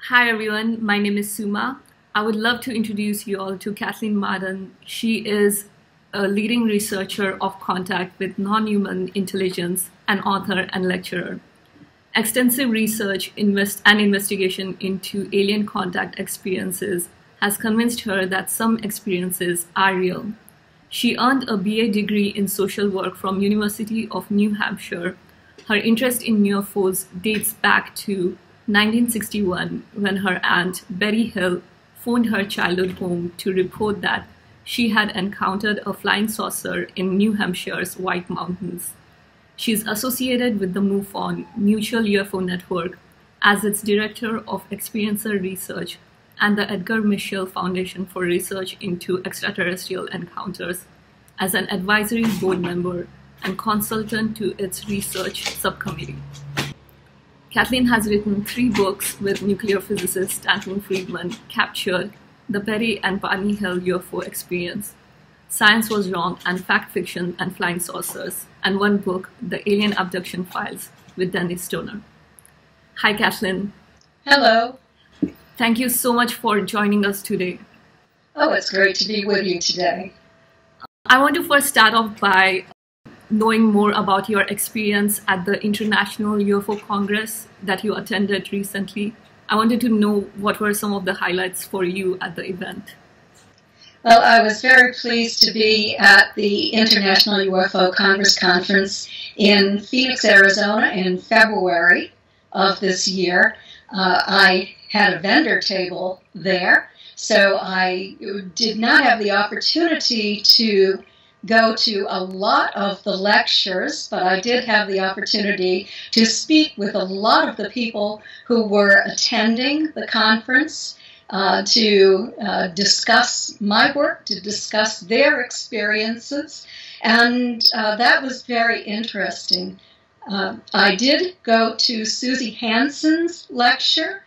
Hi everyone, my name is Suma. I would love to introduce you all to Kathleen Marden. She is a leading researcher of contact with non-human intelligence, an author and lecturer. Extensive research and investigation into alien contact experiences has convinced her that some experiences are real. She earned a BA degree in social work from University of New Hampshire. Her interest in UFOs dates back to 1961, when her aunt, Betty Hill, phoned her childhood home to report that she had encountered a flying saucer in New Hampshire's White Mountains. She is associated with the MUFON, Mutual UFO Network, as its Director of Experiencer Research and the Edgar Mitchell Foundation for Research into Extraterrestrial Encounters, as an advisory board member and consultant to its research subcommittee. Kathleen has written 3 books with nuclear physicist Stanton Friedman, captured the Betty and Barney Hill UFO experience, Science Was Wrong and Fact Fiction and Flying Saucers, and 1 book, The Alien Abduction Files, with Denise Stoner. Hi, Kathleen. Hello. Thank you so much for joining us today. Oh, it's great to be with you today. I want to first start off by knowing more about your experience at the International UFO Congress that you attended recently. I wanted to know what were some of the highlights for you at the event. Well, I was very pleased to be at the International UFO Congress conference in Phoenix, Arizona in February of this year. I had a vendor table there, so I did not have the opportunity to go to a lot of the lectures, but I did have the opportunity to speak with a lot of the people who were attending the conference to discuss my work, to discuss their experiences, and that was very interesting. I did go to Susie Hansen's lecture.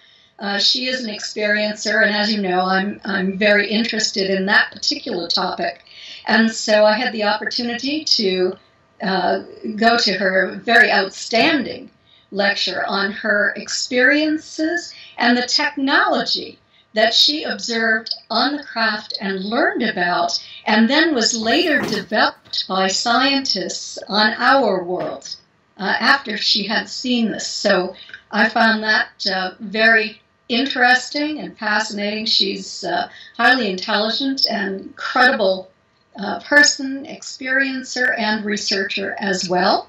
She is an experiencer, and as you know, I'm very interested in that particular topic. And so I had the opportunity to go to her very outstanding lecture on her experiences and the technology that she observed on the craft and learned about, and then was later developed by scientists on our world after she had seen this. So I found that very interesting and fascinating. She's highly intelligent and credible person, experiencer, and researcher as well.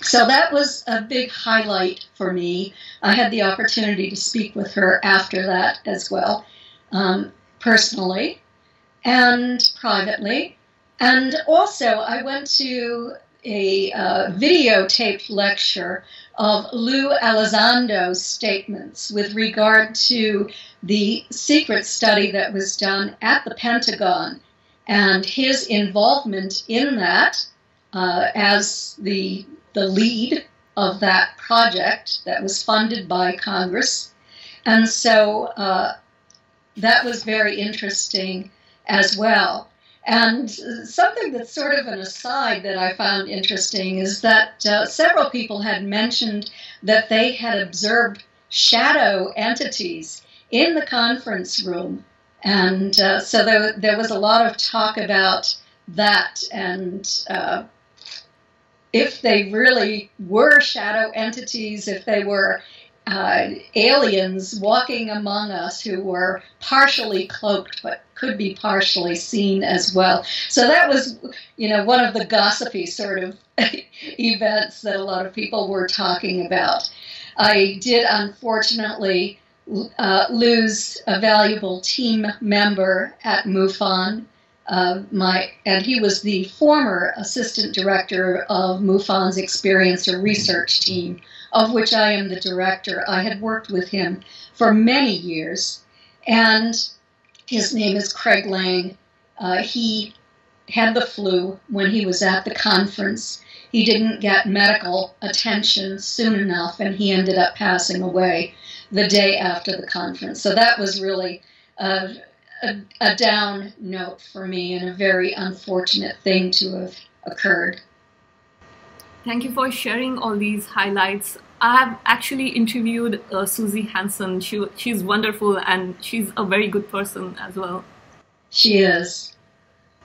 So that was a big highlight for me. I had the opportunity to speak with her after that as well, personally and privately. And also I went to a videotaped lecture of Lou Elizondo's statements with regard to the secret study that was done at the Pentagon and his involvement in that as the lead of that project that was funded by Congress. And so that was very interesting as well. And something that's sort of an aside that I found interesting is that several people had mentioned that they had observed shadow entities in the conference room. And so there was a lot of talk about that, and if they really were shadow entities, if they were aliens walking among us who were partially cloaked but could be partially seen as well. So that was, one of the gossipy sort of events that a lot of people were talking about. I did, unfortunately, lose a valuable team member at MUFON. And he was the former assistant director of MUFON's Experiencer Research Team, of which I am the director. I had worked with him for many years, and his name is Craig Lang. He had the flu when he was at the conference. He didn't get medical attention soon enough, and he ended up passing away the day after the conference. So that was really a down note for me and a very unfortunate thing to have occurred. Thank you for sharing all these highlights I have actually interviewed Susie Hansen. She's wonderful, and she's a very good person as well. She is.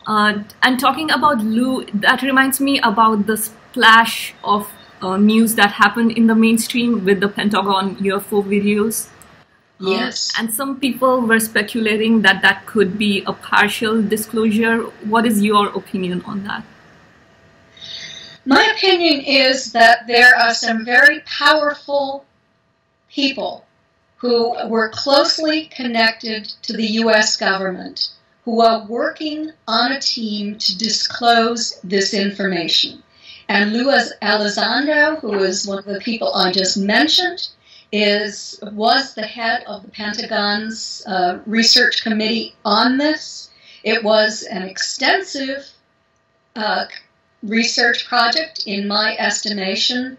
And talking about Lou, that reminds me about the splash of news that happened in the mainstream with the Pentagon UFO videos. Yes. And some people were speculating that that could be a partial disclosure. What is your opinion on that? My opinion is that there are some very powerful people who were closely connected to the U.S. government who are working on a team to disclose this information. And Luis Elizondo, who is one of the people I just mentioned, was the head of the Pentagon's research committee on this. It was an extensive research project, in my estimation.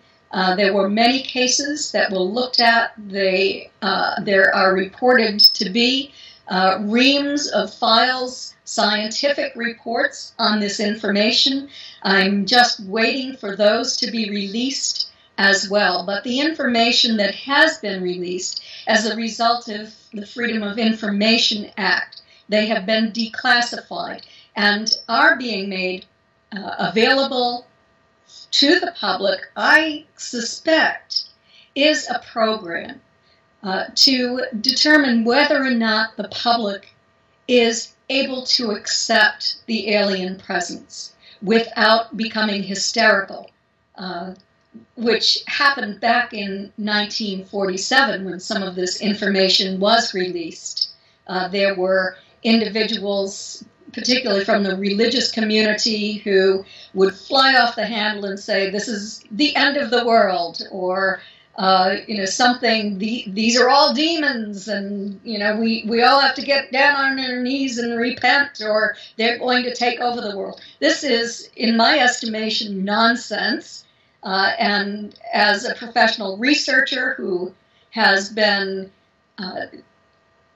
There were many cases that were looked at. There are reported to be reams of files, scientific reports on this information. I'm just waiting for those to be released as well. But the information that has been released as a result of the Freedom of Information Act, they have been declassified and are being made available to the public, I suspect, is a program to determine whether or not the public is able to accept the alien presence without becoming hysterical, which happened back in 1947 when some of this information was released. There were individuals, particularly from the religious community, who would fly off the handle and say, this is the end of the world, or something, these are all demons, and we all have to get down on our knees and repent, or they're going to take over the world. This is, in my estimation, nonsense. And as a professional researcher who has been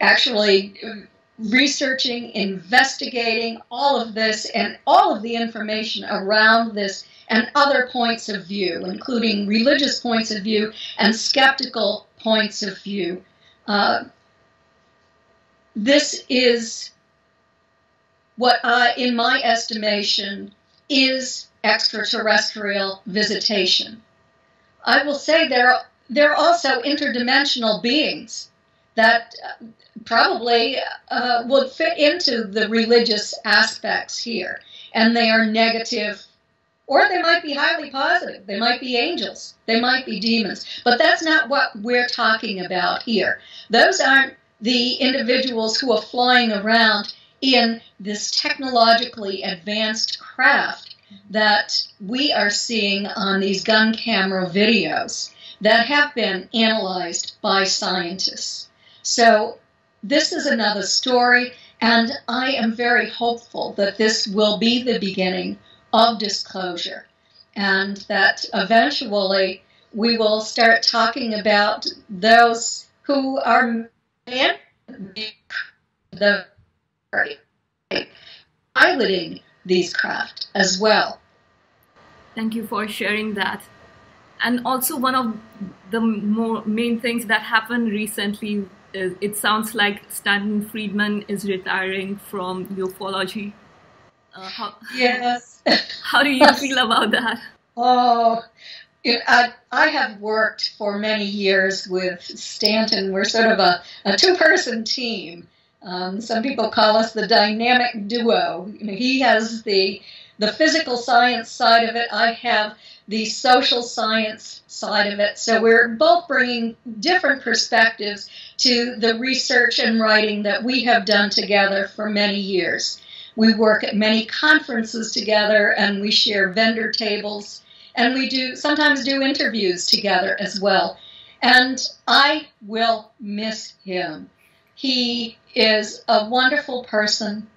actually researching, investigating all of this and all of the information around this and other points of view, including religious points of view and skeptical points of view, this is what, in my estimation, is extraterrestrial visitation. I will say there are also interdimensional beings that probably would fit into the religious aspects here, and they are negative, or they might be highly positive. They might be angels. They might be demons. But that's not what we're talking about here. Those aren't the individuals who are flying around in this technologically advanced craft that we are seeing on these gun camera videos that have been analyzed by scientists. So this is another story, and I am very hopeful that this will be the beginning of disclosure, and that eventually we will start talking about those who are piloting these craft as well. Thank you for sharing that. And also, one of the main things that happened recently is, it sounds like Stanton Friedman is retiring from ufology. Yes. How do you feel about that? Oh, I have worked for many years with Stanton. We're sort of a two-person team. Some people call us the dynamic duo. He has the physical science side of it. I have the social science side of it. So we're both bringing different perspectives to the research and writing that we have done together for many years. We work at many conferences together, and we share vendor tables, and we sometimes do interviews together as well. And I will miss him. He is a wonderful person.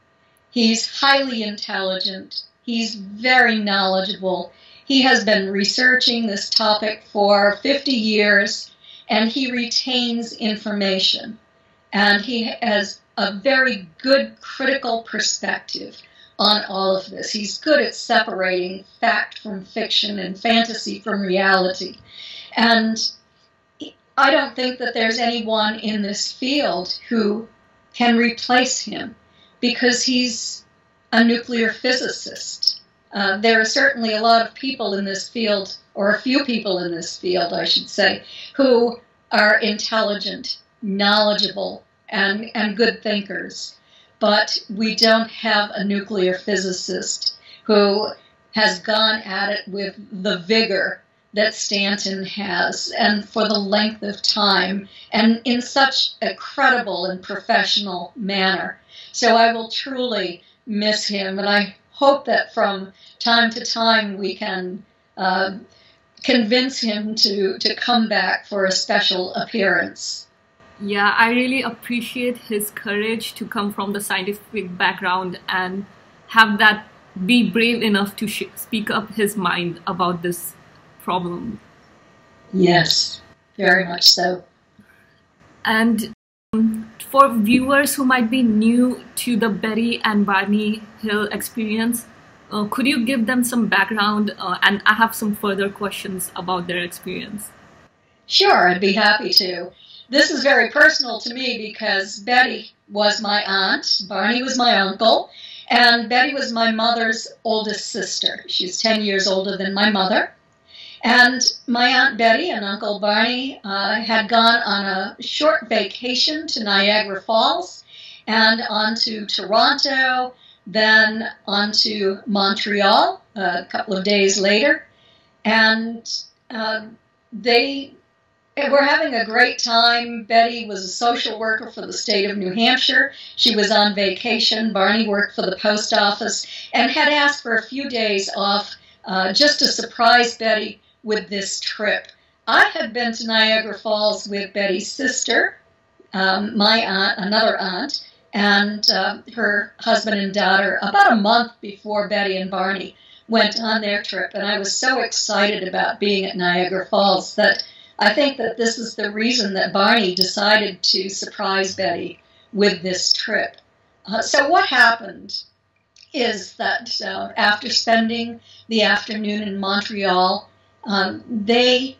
He's highly intelligent. He's very knowledgeable. He has been researching this topic for 50 years, and he retains information. And he has a very good critical perspective on all of this. He's good at separating fact from fiction and fantasy from reality. And I don't think that there's anyone in this field who can replace him, because he's a nuclear physicist. There are certainly a lot of people in this field, or a few people in this field, I should say, who are intelligent, knowledgeable, and good thinkers. But we don't have a nuclear physicist who has gone at it with the vigor that Stanton has, and for the length of time, and in such a credible and professional manner. So I will truly miss him, and I hope that from time to time we can convince him to come back for a special appearance. Yeah, I really appreciate his courage to come from the scientific background and have that, be brave enough to speak up his mind about this problem. Yes, very much so. And for viewers who might be new to the Betty and Barney Hill experience, could you give them some background? And I have some further questions about their experience. Sure, I'd be happy to. This is very personal to me because Betty was my aunt, Barney was my uncle, and Betty was my mother's oldest sister. She's 10 years older than my mother. And my Aunt Betty and Uncle Barney had gone on a short vacation to Niagara Falls and on to Toronto, then on to Montreal a couple of days later. And they were having a great time. Betty was a social worker for the state of New Hampshire. She was on vacation. Barney worked for the post office and had asked for a few days off just to surprise Betty with this trip. I had been to Niagara Falls with Betty's sister, my aunt, another aunt, and her husband and daughter about a month before Betty and Barney went on their trip. And I was so excited about being at Niagara Falls that I think that this is the reason that Barney decided to surprise Betty with this trip. So what happened is that after spending the afternoon in Montreal, they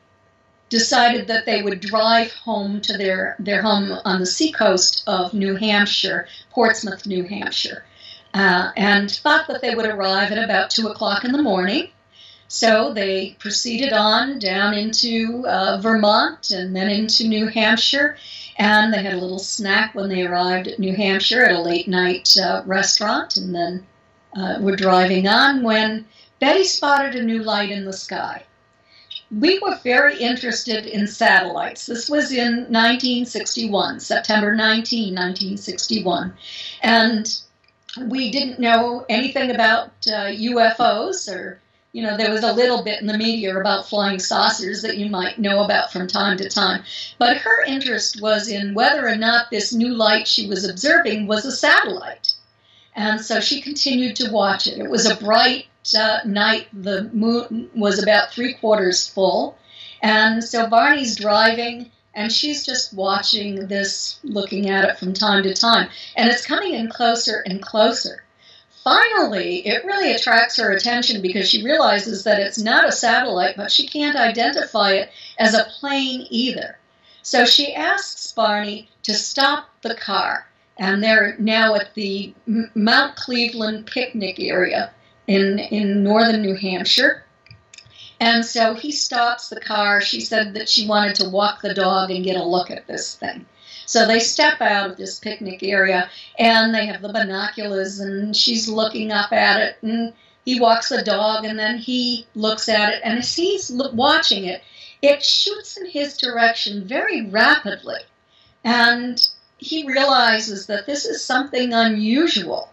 decided that they would drive home to their home on the seacoast of New Hampshire, Portsmouth, New Hampshire, and thought that they would arrive at about 2 o'clock in the morning. So they proceeded on down into Vermont and then into New Hampshire, and they had a little snack when they arrived at New Hampshire at a late-night restaurant, and then were driving on when Betty spotted a new light in the sky. We were very interested in satellites. This was in 1961, September 19, 1961. And we didn't know anything about UFOs, or, you know, there was a little bit in the media about flying saucers that you might know about from time to time. But her interest was in whether or not this new light she was observing was a satellite. And so she continued to watch it. It was a bright night. The moon was about 3/4 full. And so Barney's driving, and she's just watching this, looking at it from time to time. And it's coming in closer and closer. Finally, it really attracts her attention because she realizes that it's not a satellite, but she can't identify it as a plane either. So she asks Barney to stop the car. And they're now at the Mount Cleveland picnic area in northern New Hampshire. And so he stops the car. She said that she wanted to walk the dog and get a look at this thing. So they step out of this picnic area, and they have the binoculars, and she's looking up at it, and he walks the dog, and then he looks at it, and as he's watching it, it shoots in his direction very rapidly. And he realizes that this is something unusual,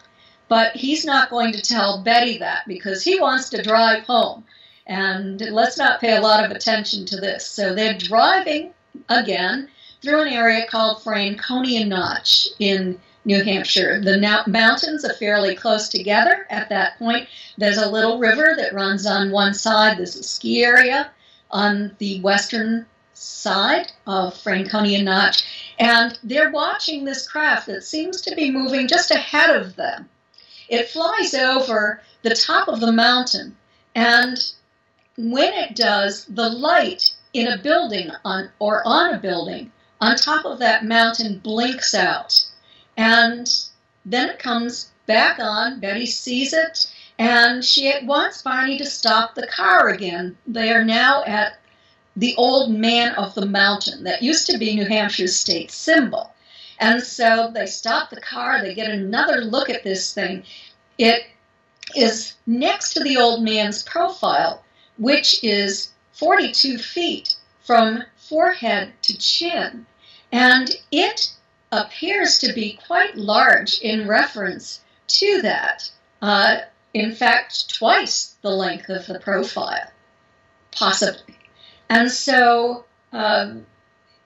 but he's not going to tell Betty that because he wants to drive home. And let's not pay a lot of attention to this. So they're driving again through an area called Franconia Notch in New Hampshire. The mountains are fairly close together at that point. There's a little river that runs on one side. There's a ski area on the western side of Franconia Notch. And they're watching this craft that seems to be moving just ahead of them. It flies over the top of the mountain, and when it does, the light in a building on a building on top of that mountain blinks out. And then it comes back on. Betty sees it, and she wants Barney to stop the car again. They are now at the Old Man of the Mountain. That used to be New Hampshire's state symbol. And so they stop the car. They get another look at this thing. It is next to the old man's profile, which is 42 feet from forehead to chin. And it appears to be quite large in reference to that. In fact, twice the length of the profile, possibly. And so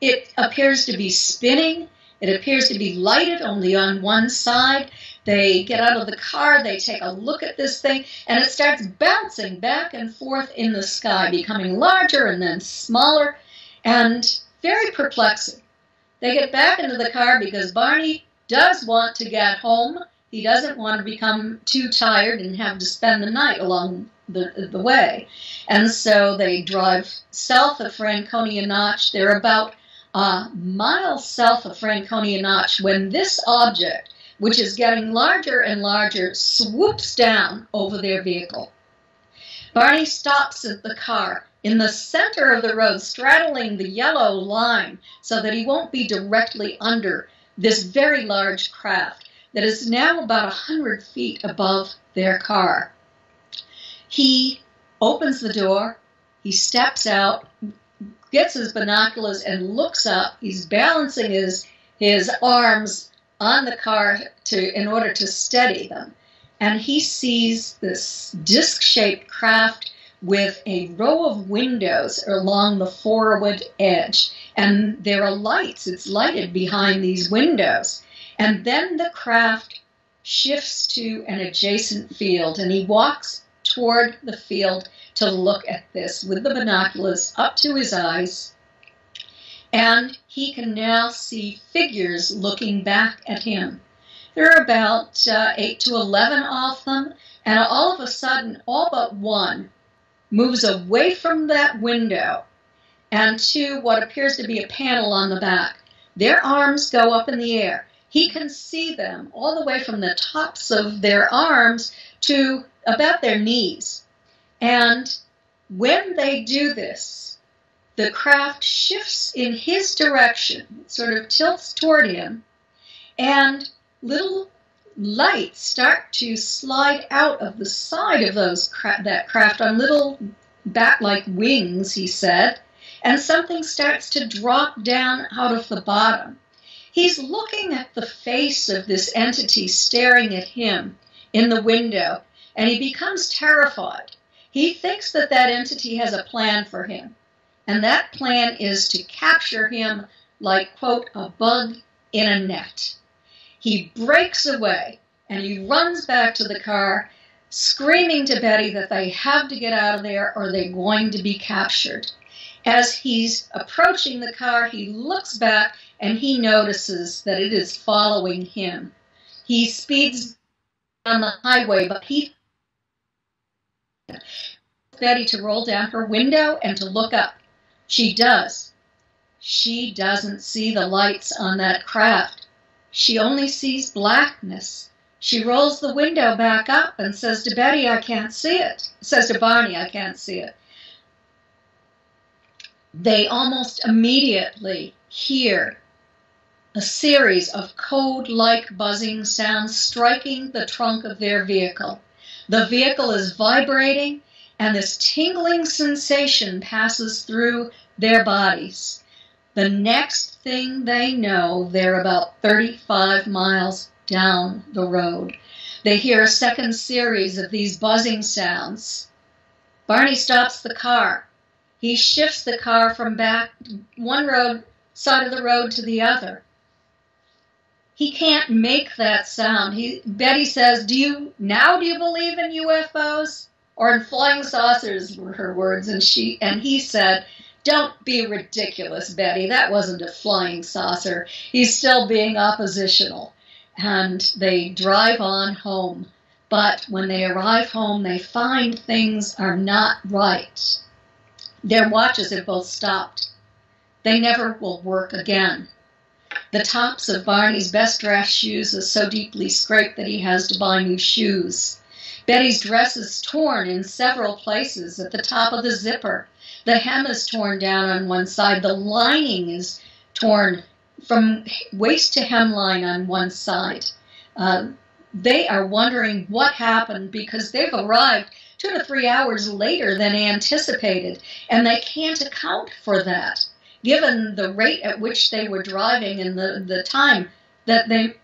it appears to be spinning. It appears to be lighted only on one side. They get out of the car, they take a look at this thing, and it starts bouncing back and forth in the sky, becoming larger and then smaller, and very perplexing. They get back into the car because Barney does want to get home. He doesn't want to become too tired and have to spend the night along the way. And so they drive south of Franconia Notch. They're about a mile south of Franconia Notch when this object, which is getting larger and larger, swoops down over their vehicle. Barney stops at the car in the center of the road, straddling the yellow line so that he won't be directly under this very large craft that is now about 100 feet above their car. He opens the door, he steps out, gets his binoculars and looks up. He's balancing his arms on the car in order to steady them. And he sees this disc-shaped craft with a row of windows along the forward edge. And there are lights. It's lighted behind these windows. And then the craft shifts to an adjacent field, and he walks toward the field to look at this with the binoculars up to his eyes. And he can now see figures looking back at him. There are about 8 to 11 of them, and all of a sudden, all but one moves away from that window and to what appears to be a panel on the back. Their arms go up in the air. He can see them all the way from the tops of their arms to about their knees. And when they do this, the craft shifts in his direction, sort of tilts toward him, and little lights start to slide out of the side of that craft on little bat-like wings, he said, and something starts to drop down out of the bottom. He's looking at the face of this entity staring at him in the window, and he becomes terrified. He thinks that that entity has a plan for him, and that plan is to capture him like, quote, a bug in a net. He breaks away, and he runs back to the car, screaming to Betty that they have to get out of there or they're going to be captured. As he's approaching the car, he looks back, and he notices that it is following him. He speeds down the highway, but he Betty to roll down her window and to look up. She does. She doesn't see the lights on that craft. She only sees blackness. She rolls the window back up and says to Betty, I can't see it. Says to Barney, I can't see it. They almost immediately hear a series of code-like buzzing sounds striking the trunk of their vehicle. The vehicle is vibrating, and this tingling sensation passes through their bodies. The next thing they know, they're about 35 miles down the road. They hear a second series of these buzzing sounds. Barney stops the car. He shifts the car from back one side of the road to the other. He can't make that sound. Betty says, do you believe in UFOs? Or in flying saucers were her words, and he said, don't be ridiculous, Betty. That wasn't a flying saucer. He's still being oppositional. And they drive on home. But when they arrive home, they find things are not right. Their watches have both stopped. They never will work again. The tops of Barney's best dress shoes are so deeply scraped that he has to buy new shoes. Betty's dress is torn in several places at the top of the zipper. The hem is torn down on one side. The lining is torn from waist to hemline on one side. They are wondering what happened because they've arrived 2 to 3 hours later than anticipated, and they can't account for that, given the rate at which they were driving and the time that they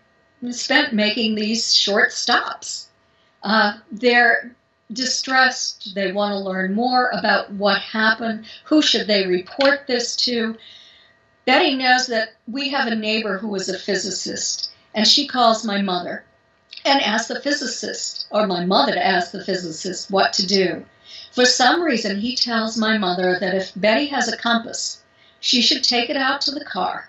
spent making these short stops. They're distressed. They want to learn more about what happened. Who should they report this to? Betty knows that we have a neighbor who is a physicist, and she calls my mother and asks the physicist, or my mother to ask the physicist, what to do. For some reason, he tells my mother that if Betty has a compass, she should take it out to the car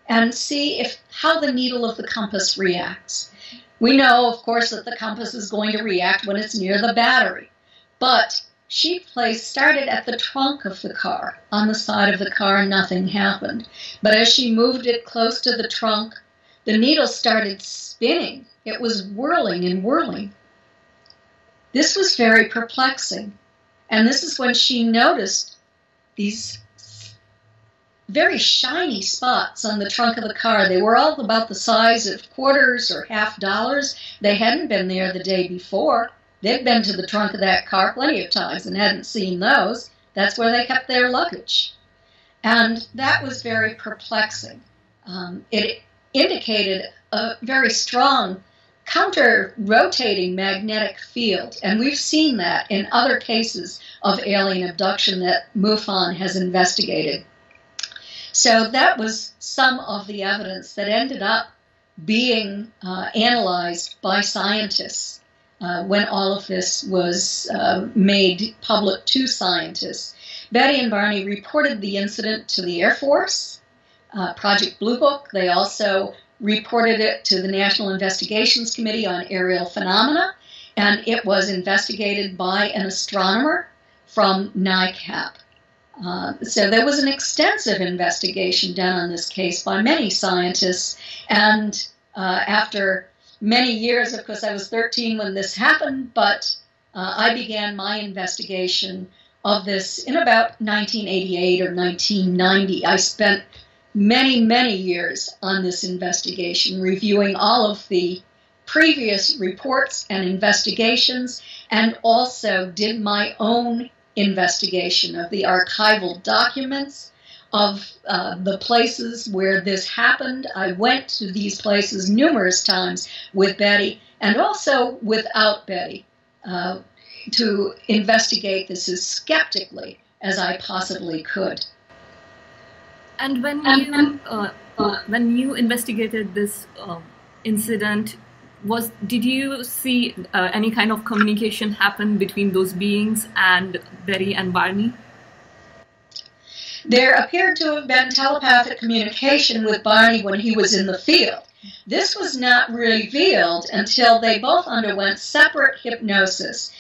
and see how the needle of the compass reacts. We know, of course, that the compass is going to react when it's near the battery, but she started at the trunk of the car, on the side of the car, and nothing happened. But as she moved it close to the trunk, the needle started spinning. It was whirling and whirling. This was very perplexing, and this is when she noticed these very shiny spots on the trunk of the car. They were all about the size of quarters or $half. They hadn't been there the day before. They'd been to the trunk of that car plenty of times and hadn't seen those. That's where they kept their luggage. And that was very perplexing. It indicated a very strong counter-rotating magnetic field, and we've seen that in other cases of alien abduction that MUFON has investigated. So that was some of the evidence that ended up being analyzed by scientists when all of this was made public to scientists. Betty and Barney reported the incident to the Air Force, Project Blue Book. They also reported it to the National Investigations Committee on Aerial Phenomena, and it was investigated by an astronomer from NICAP. So there was an extensive investigation done on this case by many scientists, and after many years, of course I was 13 when this happened, but I began my investigation of this in about 1988 or 1990. I spent many years on this investigation, reviewing all of the previous reports and investigations, and also did my own investigation of the archival documents of the places where this happened. I went to these places numerous times with Betty and also without Betty to investigate this as skeptically as I possibly could. And when you investigated this incident, did you see any kind of communication happen between those beings and Betty and Barney? There appeared to have been telepathic communication with Barney when he was in the field. This was not revealed until they both underwent separate hypnosis,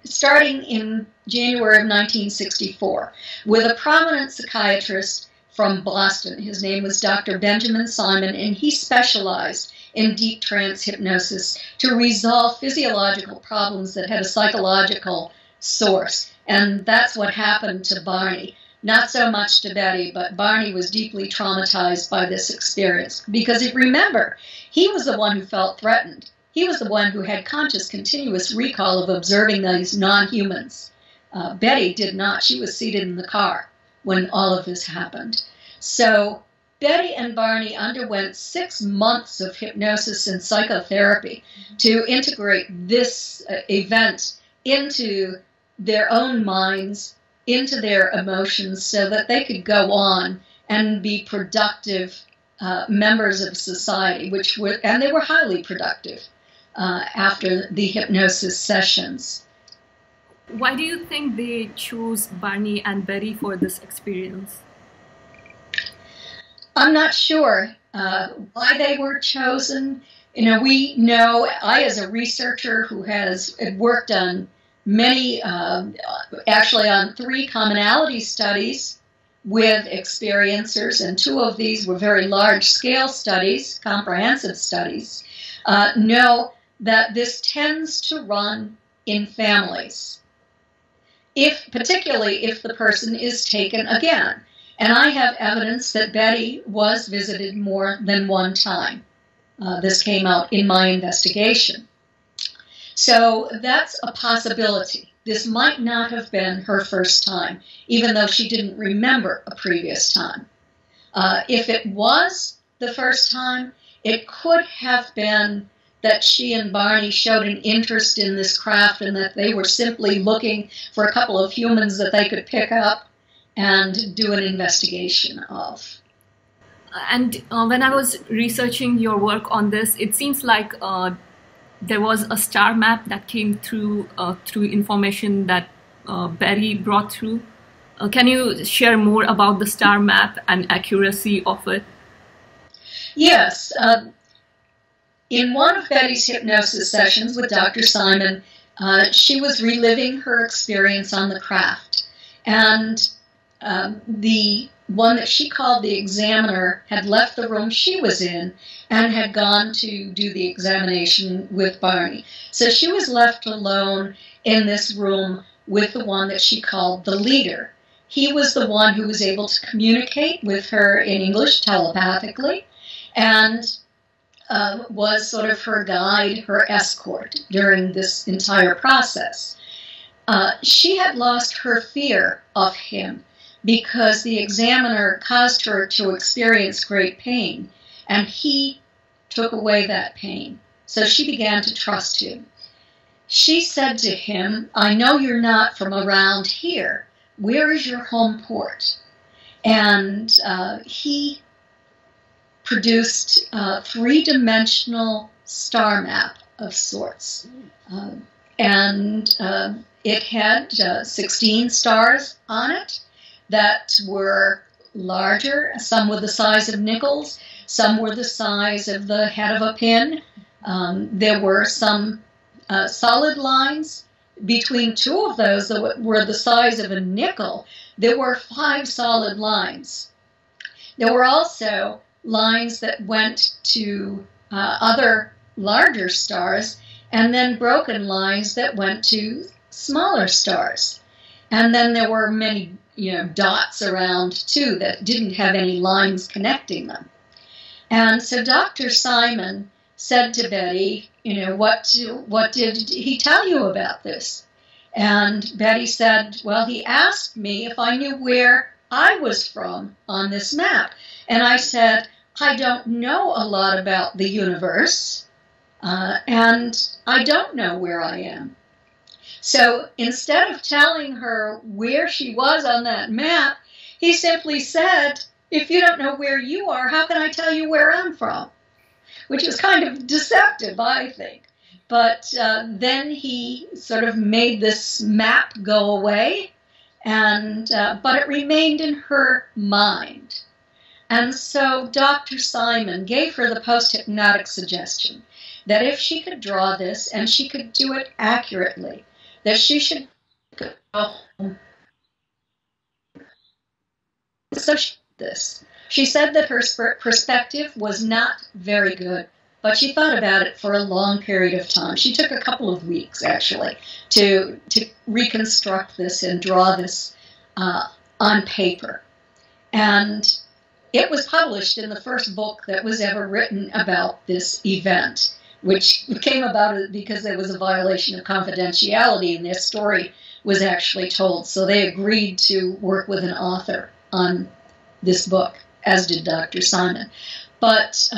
starting in January of 1964, with a prominent psychiatrist from Boston. His name was Dr. Benjamin Simon, and he specialized in deep trance hypnosis to resolve physiological problems that had a psychological source. And that's what happened to Barney. Not so much to Betty, but Barney was deeply traumatized by this experience. Because remember, he was the one who felt threatened. He was the one who had conscious, continuous recall of observing these non-humans. Betty did not. She was seated in the car when all of this happened. So Betty and Barney underwent 6 months of hypnosis and psychotherapy to integrate this event into their own minds, into their emotions, so that they could go on and be productive members of society, and they were highly productive after the hypnosis sessions. Why do you think they chose Barney and Betty for this experience? I'm not sure why they were chosen. we know, I as a researcher who has worked on many, actually on 3 commonality studies with experiencers, and 2 of these were very large-scale studies, comprehensive studies, know that this tends to run in families, particularly if the person is taken again. And I have evidence that Betty was visited more than one time. This came out in my investigation. So that's a possibility. This might not have been her first time, even though she didn't remember a previous time. If it was the first time, it could have been that she and Barney showed an interest in this craft and that they were simply looking for a couple of humans that they could pick up and do an investigation of. And when I was researching your work on this, it seems like there was a star map that came through information that Betty brought through. Can you share more about the star map and accuracy of it? Yes. In one of Betty's hypnosis sessions with Dr. Simon, she was reliving her experience on the craft. And the one that she called the examiner had left the room she was in and had gone to do the examination with Barney. So she was left alone in this room with the one that she called the leader. He was the one who was able to communicate with her in English telepathically and was sort of her guide, her escort during this entire process. She had lost her fear of him because the examiner caused her to experience great pain, and he took away that pain. So she began to trust him. She said to him, "I know you're not from around here. Where is your home port?" And he produced a 3-dimensional star map of sorts. And it had 16 stars on it that were larger. Some were the size of nickels. Some were the size of the head of a pin. There were some solid lines. Between 2 of those that were the size of a nickel, there were 5 solid lines. There were also lines that went to other larger stars, and then broken lines that went to smaller stars. And then there were many, dots around too that didn't have any lines connecting them. And so Dr. Simon said to Betty, what did he tell you about this? And Betty said, well, he asked me if I knew where I was from on this map. And I said, I don't know a lot about the universe, and I don't know where I am. So instead of telling her where she was on that map, he simply said, if you don't know where you are, how can I tell you where I'm from? Which was kind of deceptive, I think. But then he sort of made this map go away, and but it remained in her mind. And so Dr. Simon gave her the post-hypnotic suggestion that if she could draw this and she could do it accurately, that she should go home. So she did this. She said that her perspective was not very good, but she thought about it for a long period of time. She took a couple of weeks, actually, to reconstruct this and draw this on paper. And it was published in the first book that was ever written about this event, which came about because there was a violation of confidentiality and their story was actually told. So they agreed to work with an author on this book, as did Dr. Simon. But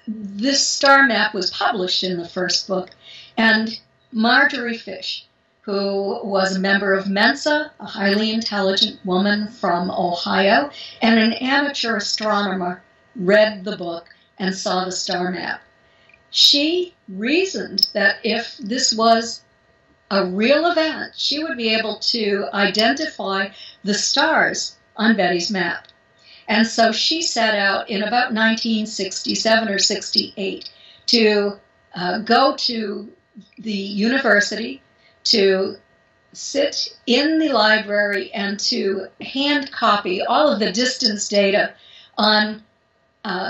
this star map was published in the first book, and Marjorie Fish, who was a member of Mensa, a highly intelligent woman from Ohio, and an amateur astronomer, read the book and saw the star map. She reasoned that if this was a real event, she would be able to identify the stars on Betty's map. And so she set out in about 1967 or 68 to go to the university, to sit in the library, and to hand copy all of the distance data on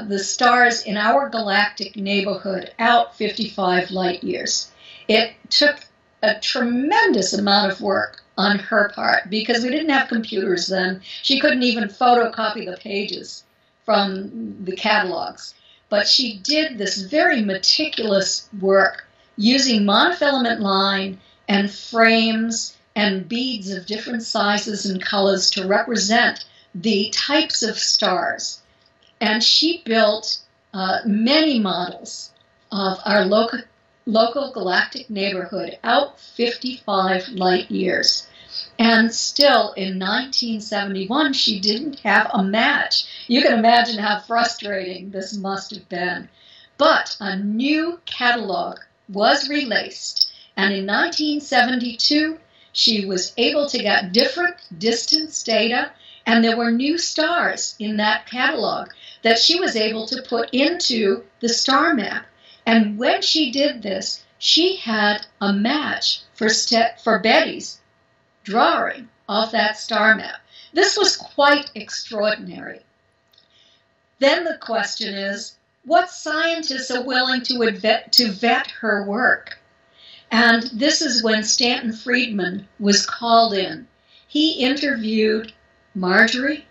the stars in our galactic neighborhood out 55 light years. It took a tremendous amount of work on her part because we didn't have computers then. She couldn't even photocopy the pages from the catalogs. But she did this very meticulous work using monofilament line and frames and beads of different sizes and colors to represent the types of stars. And she built many models of our local galactic neighborhood out 55 light years. And still, in 1971, she didn't have a match. You can imagine how frustrating this must have been. But a new catalog was released, and in 1972, she was able to get different distance data, and there were new stars in that catalog that she was able to put into the star map. And when she did this, she had a match for Betty's drawing of that star map. This was quite extraordinary. Then the question is, what scientists are willing to vet her work? And this is when Stanton Friedman was called in. He interviewed Marjorie.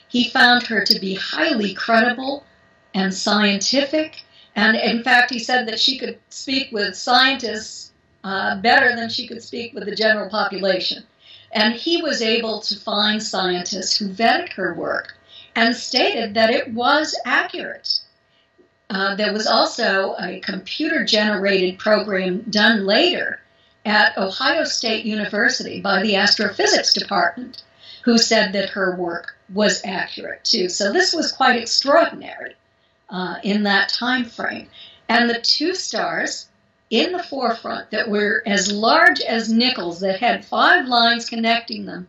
He found her to be highly credible and scientific. And in fact, he said that she could speak with scientists better than she could speak with the general population. And he was able to find scientists who vetted her work and stated that it was accurate. There was also a computer-generated program done later at Ohio State University by the astrophysics department who said that her work was accurate too. So this was quite extraordinary in that time frame. And the two stars in the forefront that were as large as nickels, that had 5 lines connecting them,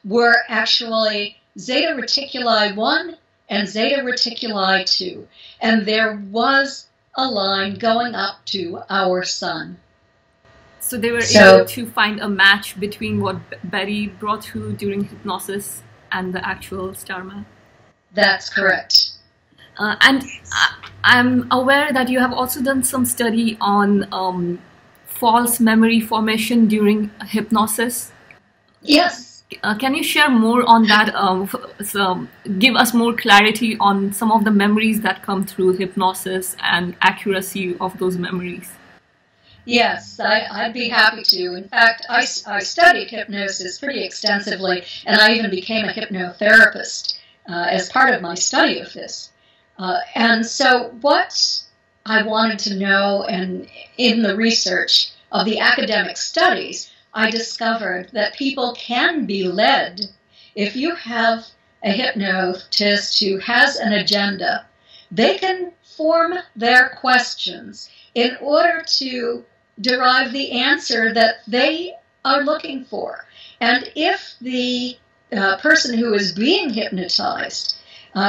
were actually Zeta Reticuli 1 and Zeta Reticuli 2. And there was a line going up to our sun. So they were able to find a match between what Betty brought through during hypnosis and the actual star map? That's correct. And I'm aware that you have also done some study on false memory formation during hypnosis. Yes. Can you share more on that? Give us more clarity on some of the memories that come through hypnosis and accuracy of those memories. Yes, I'd be happy to. In fact, I studied hypnosis pretty extensively, and I even became a hypnotherapist as part of my study of this. And so what I wanted to know, and in the research of the academic studies, I discovered that people can be led. If you have a hypnotist who has an agenda, they can form their questions in order to derive the answer that they are looking for. And if the person who is being hypnotized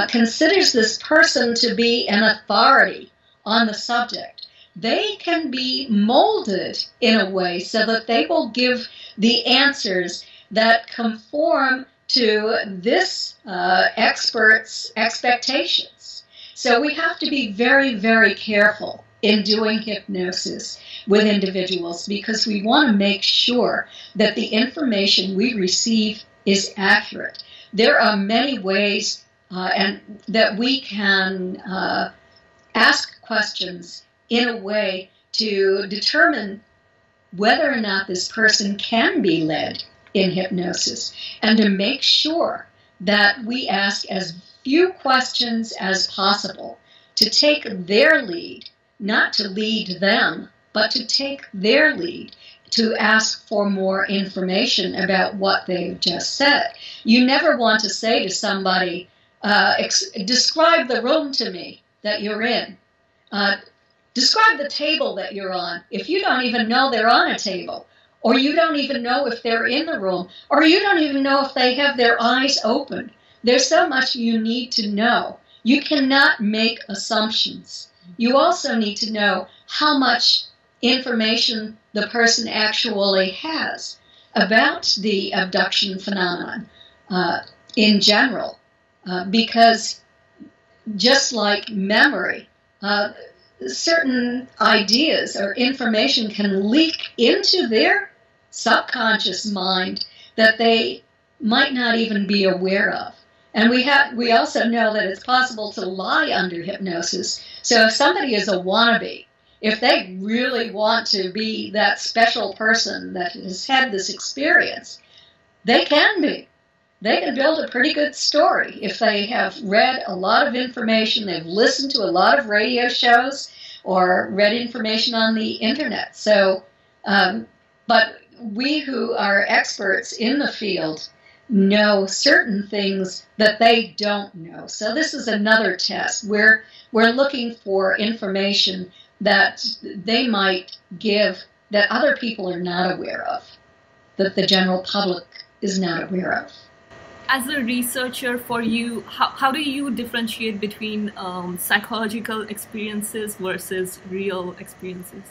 considers this person to be an authority on the subject, they can be molded in a way so that they will give the answers that conform to this expert's expectations. So we have to be very, very careful in doing hypnosis with individuals because we want to make sure that the information we receive is accurate. There are many ways and that we can ask questions in a way to determine whether or not this person can be led in hypnosis, and to make sure that we ask as few questions as possible to take their lead, not to lead them, but to take their lead, to ask for more information about what they've just said. You never want to say to somebody, describe the room to me that you're in. Describe the table that you're on. If you don't even know they're on a table, or you don't even know if they're in the room, or you don't even know if they have their eyes open, there's so much you need to know. You cannot make assumptions. you also need to know how much information the person actually has about the abduction phenomenon in general, because just like memory, certain ideas or information can leak into their subconscious mind that they might not even be aware of. And we also know that it's possible to lie under hypnosis. So if somebody is a wannabe, if they really want to be that special person that has had this experience, they can be. They can build a pretty good story if they have read a lot of information, they've listened to a lot of radio shows, or read information on the internet. So, but we who are experts in the field know certain things that they don't know. So this is another test. We're looking for information that they might give that other people are not aware of, that the general public is not aware of. As a researcher, for you, how do you differentiate between psychological experiences versus real experiences?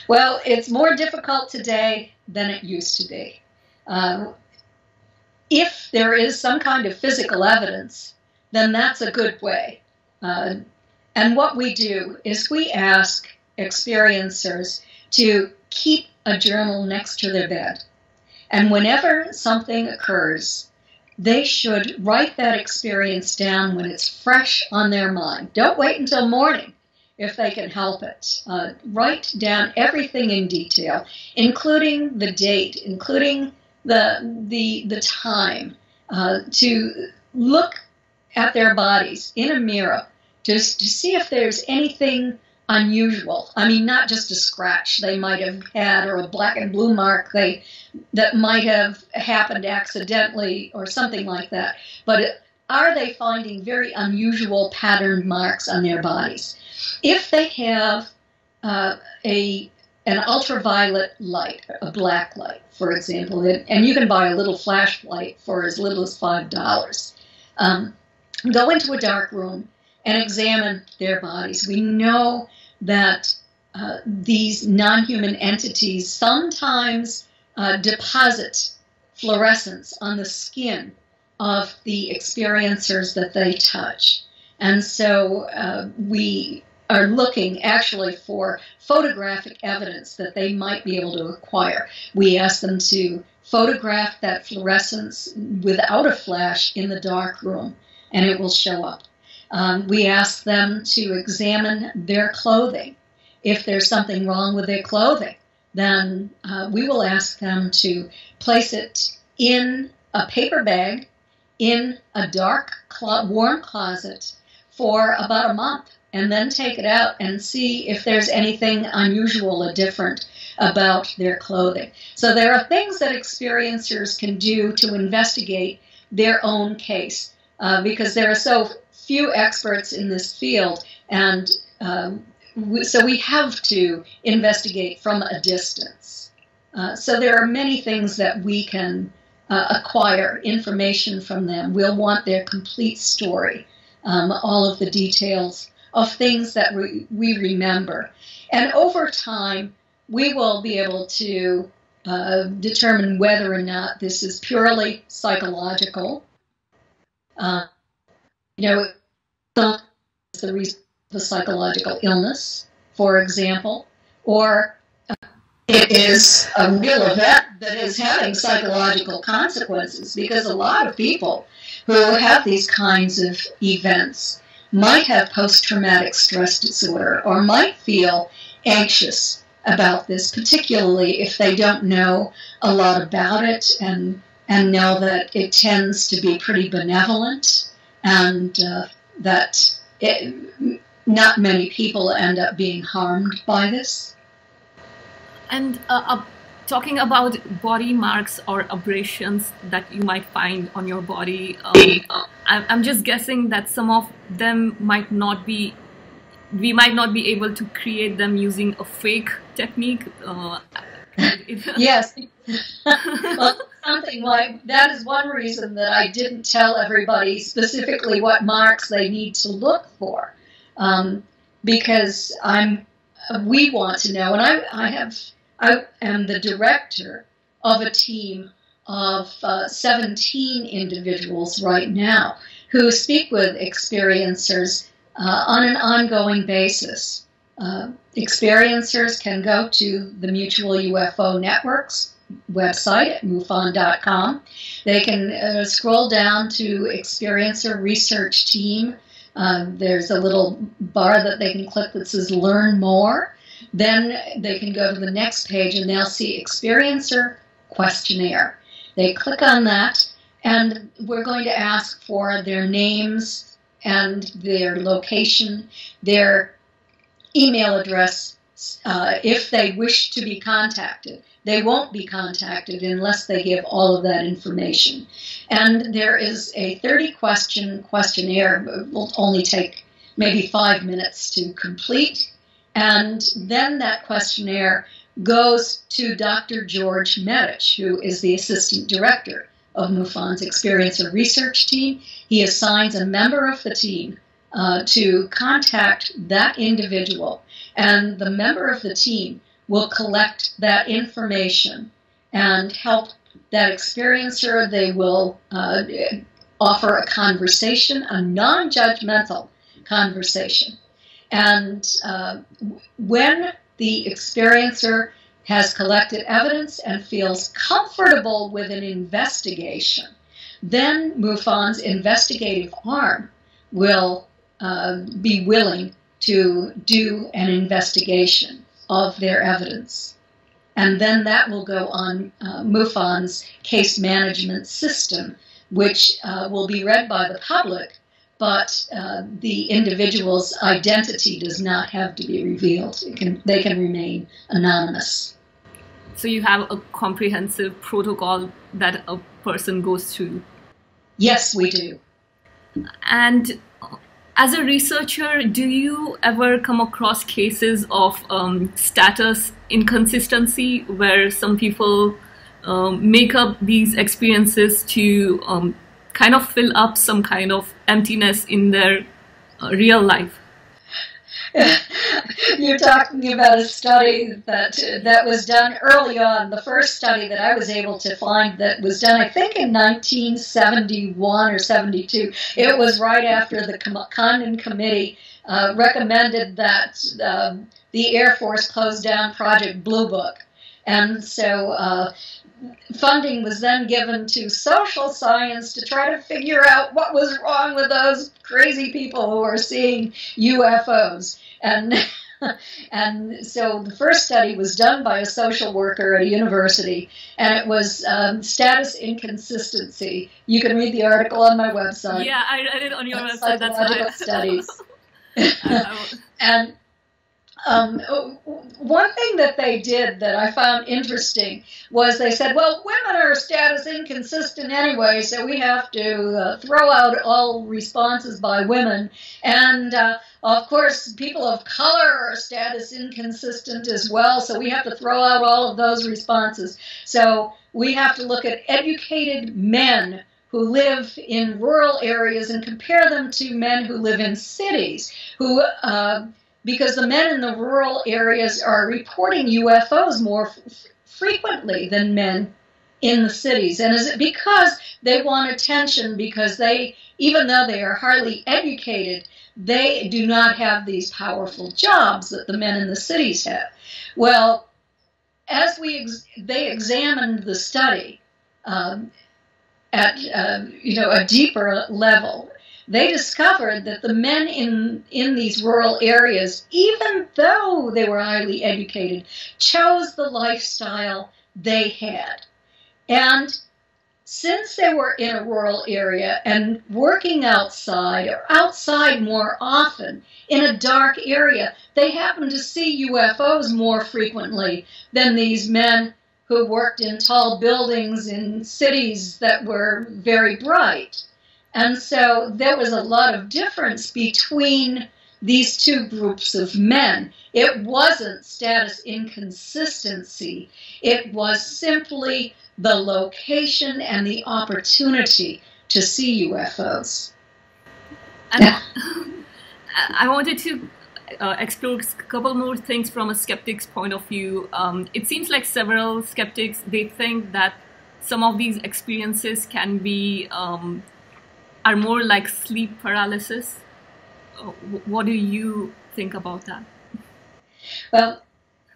Well, it's more difficult today than it used to be. If there is some kind of physical evidence, then that's a good way. And what we do is we ask experiencers to keep a journal next to their bed. And whenever something occurs, they should write that experience down when it's fresh on their mind. Don't wait until morning if they can help it. Write down everything in detail, including the date, including the time, to look at their bodies in a mirror to see if there's anything unusual. I mean, not just a scratch they might have had or a black and blue mark that might have happened accidentally or something like that. But are they finding very unusual patterned marks on their bodies? If they have an ultraviolet light, a black light, for example, and you can buy a little flashlight for as little as $5, go into a dark room and examine their bodies. We know that these non-human entities sometimes deposit fluorescence on the skin of the experiencers that they touch. And so we are looking actually for photographic evidence that they might be able to acquire. We ask them to photograph that fluorescence without a flash in the dark room, and it will show up. We ask them to examine their clothing. If there's something wrong with their clothing, then we will ask them to place it in a paper bag in a dark, warm closet for about a month, and then take it out and see if there's anything unusual or different about their clothing. So there are things that experiencers can do to investigate their own case, because there are so few experts in this field, and so we have to investigate from a distance. So there are many things that we can acquire information from them. We'll want their complete story, all of the details of things that we remember. And over time, we will be able to determine whether or not this is purely psychological. The reason for psychological illness, for example, or it is a real event that is having psychological consequences, because a lot of people who have these kinds of events might have post-traumatic stress disorder or might feel anxious about this, particularly if they don't know a lot about it and know that it tends to be pretty benevolent, and that not many people end up being harmed by this. And talking about body marks or abrasions that you might find on your body, I'm just guessing that some of them might not be, we might not be able to create them using a fake technique. Yes. Well, something like that is one reason that I didn't tell everybody specifically what marks they need to look for. because we want to know, and I am the director of a team of 17 individuals right now who speak with experiencers on an ongoing basis. Experiencers can go to the Mutual UFO Network's website at MUFON.com. They can scroll down to Experiencer Research Team. There's a little bar that they can click that says Learn More. Then they can go to the next page and they'll see Experiencer Questionnaire. They click on that, and we're going to ask for their names and their location, their email address, if they wish to be contacted. They won't be contacted unless they give all of that information. And there is a 30-question questionnaire. It will only take maybe 5 minutes to complete. And then that questionnaire goes to Dr. George Medich, who is the assistant director of MUFON's Experiencer Research Team. He assigns a member of the team to contact that individual, and the member of the team will collect that information and help that experiencer. They will offer a conversation, a non-judgmental conversation. And when the experiencer has collected evidence and feels comfortable with an investigation, then MUFON's investigative arm will be willing to do an investigation of their evidence. And then that will go on MUFON's case management system, which will be read by the public, but the individual's identity does not have to be revealed. They can remain anonymous. So you have a comprehensive protocol that a person goes through? Yes, we do. And as a researcher, do you ever come across cases of status inconsistency where some people make up these experiences to kind of fill up some kind of emptiness in their real life? You're talking about a study that was done early on. The first study that I was able to find that was done, I think, in 1971 or 72. It was right after the Condon Committee recommended that the Air Force close down Project Blue Book. And so funding was then given to social science to try to figure out what was wrong with those crazy people who are seeing UFOs. And so the first study was done by a social worker at a university, and it was status inconsistency. You can read the article on my website. Yeah, I read it on your website. That's why. Studies. And one thing that they did that I found interesting was they said, well, women are status inconsistent anyway, so we have to throw out all responses by women. And, of course, people of color are status inconsistent as well, so we have to throw out all of those responses. So we have to look at educated men who live in rural areas and compare them to men who live in cities, who because the men in the rural areas are reporting UFOs more frequently than men in the cities. And is it because they want attention, because they, even though they are hardly educated, they do not have these powerful jobs that the men in the cities have? Well, as they examined the study at a deeper level, they discovered that the men in these rural areas, even though they were highly educated, chose the lifestyle they had. And since they were in a rural area and working outside, or outside more often, in a dark area, they happened to see UFOs more frequently than these men who worked in tall buildings in cities that were very bright. And so there was a lot of difference between these two groups of men. It wasn't status inconsistency. It was simply the location and the opportunity to see UFOs. And I wanted to explore a couple more things from a skeptic's point of view. It seems like several skeptics, they think that some of these experiences can be, are more like sleep paralysis. What do you think about that? Well,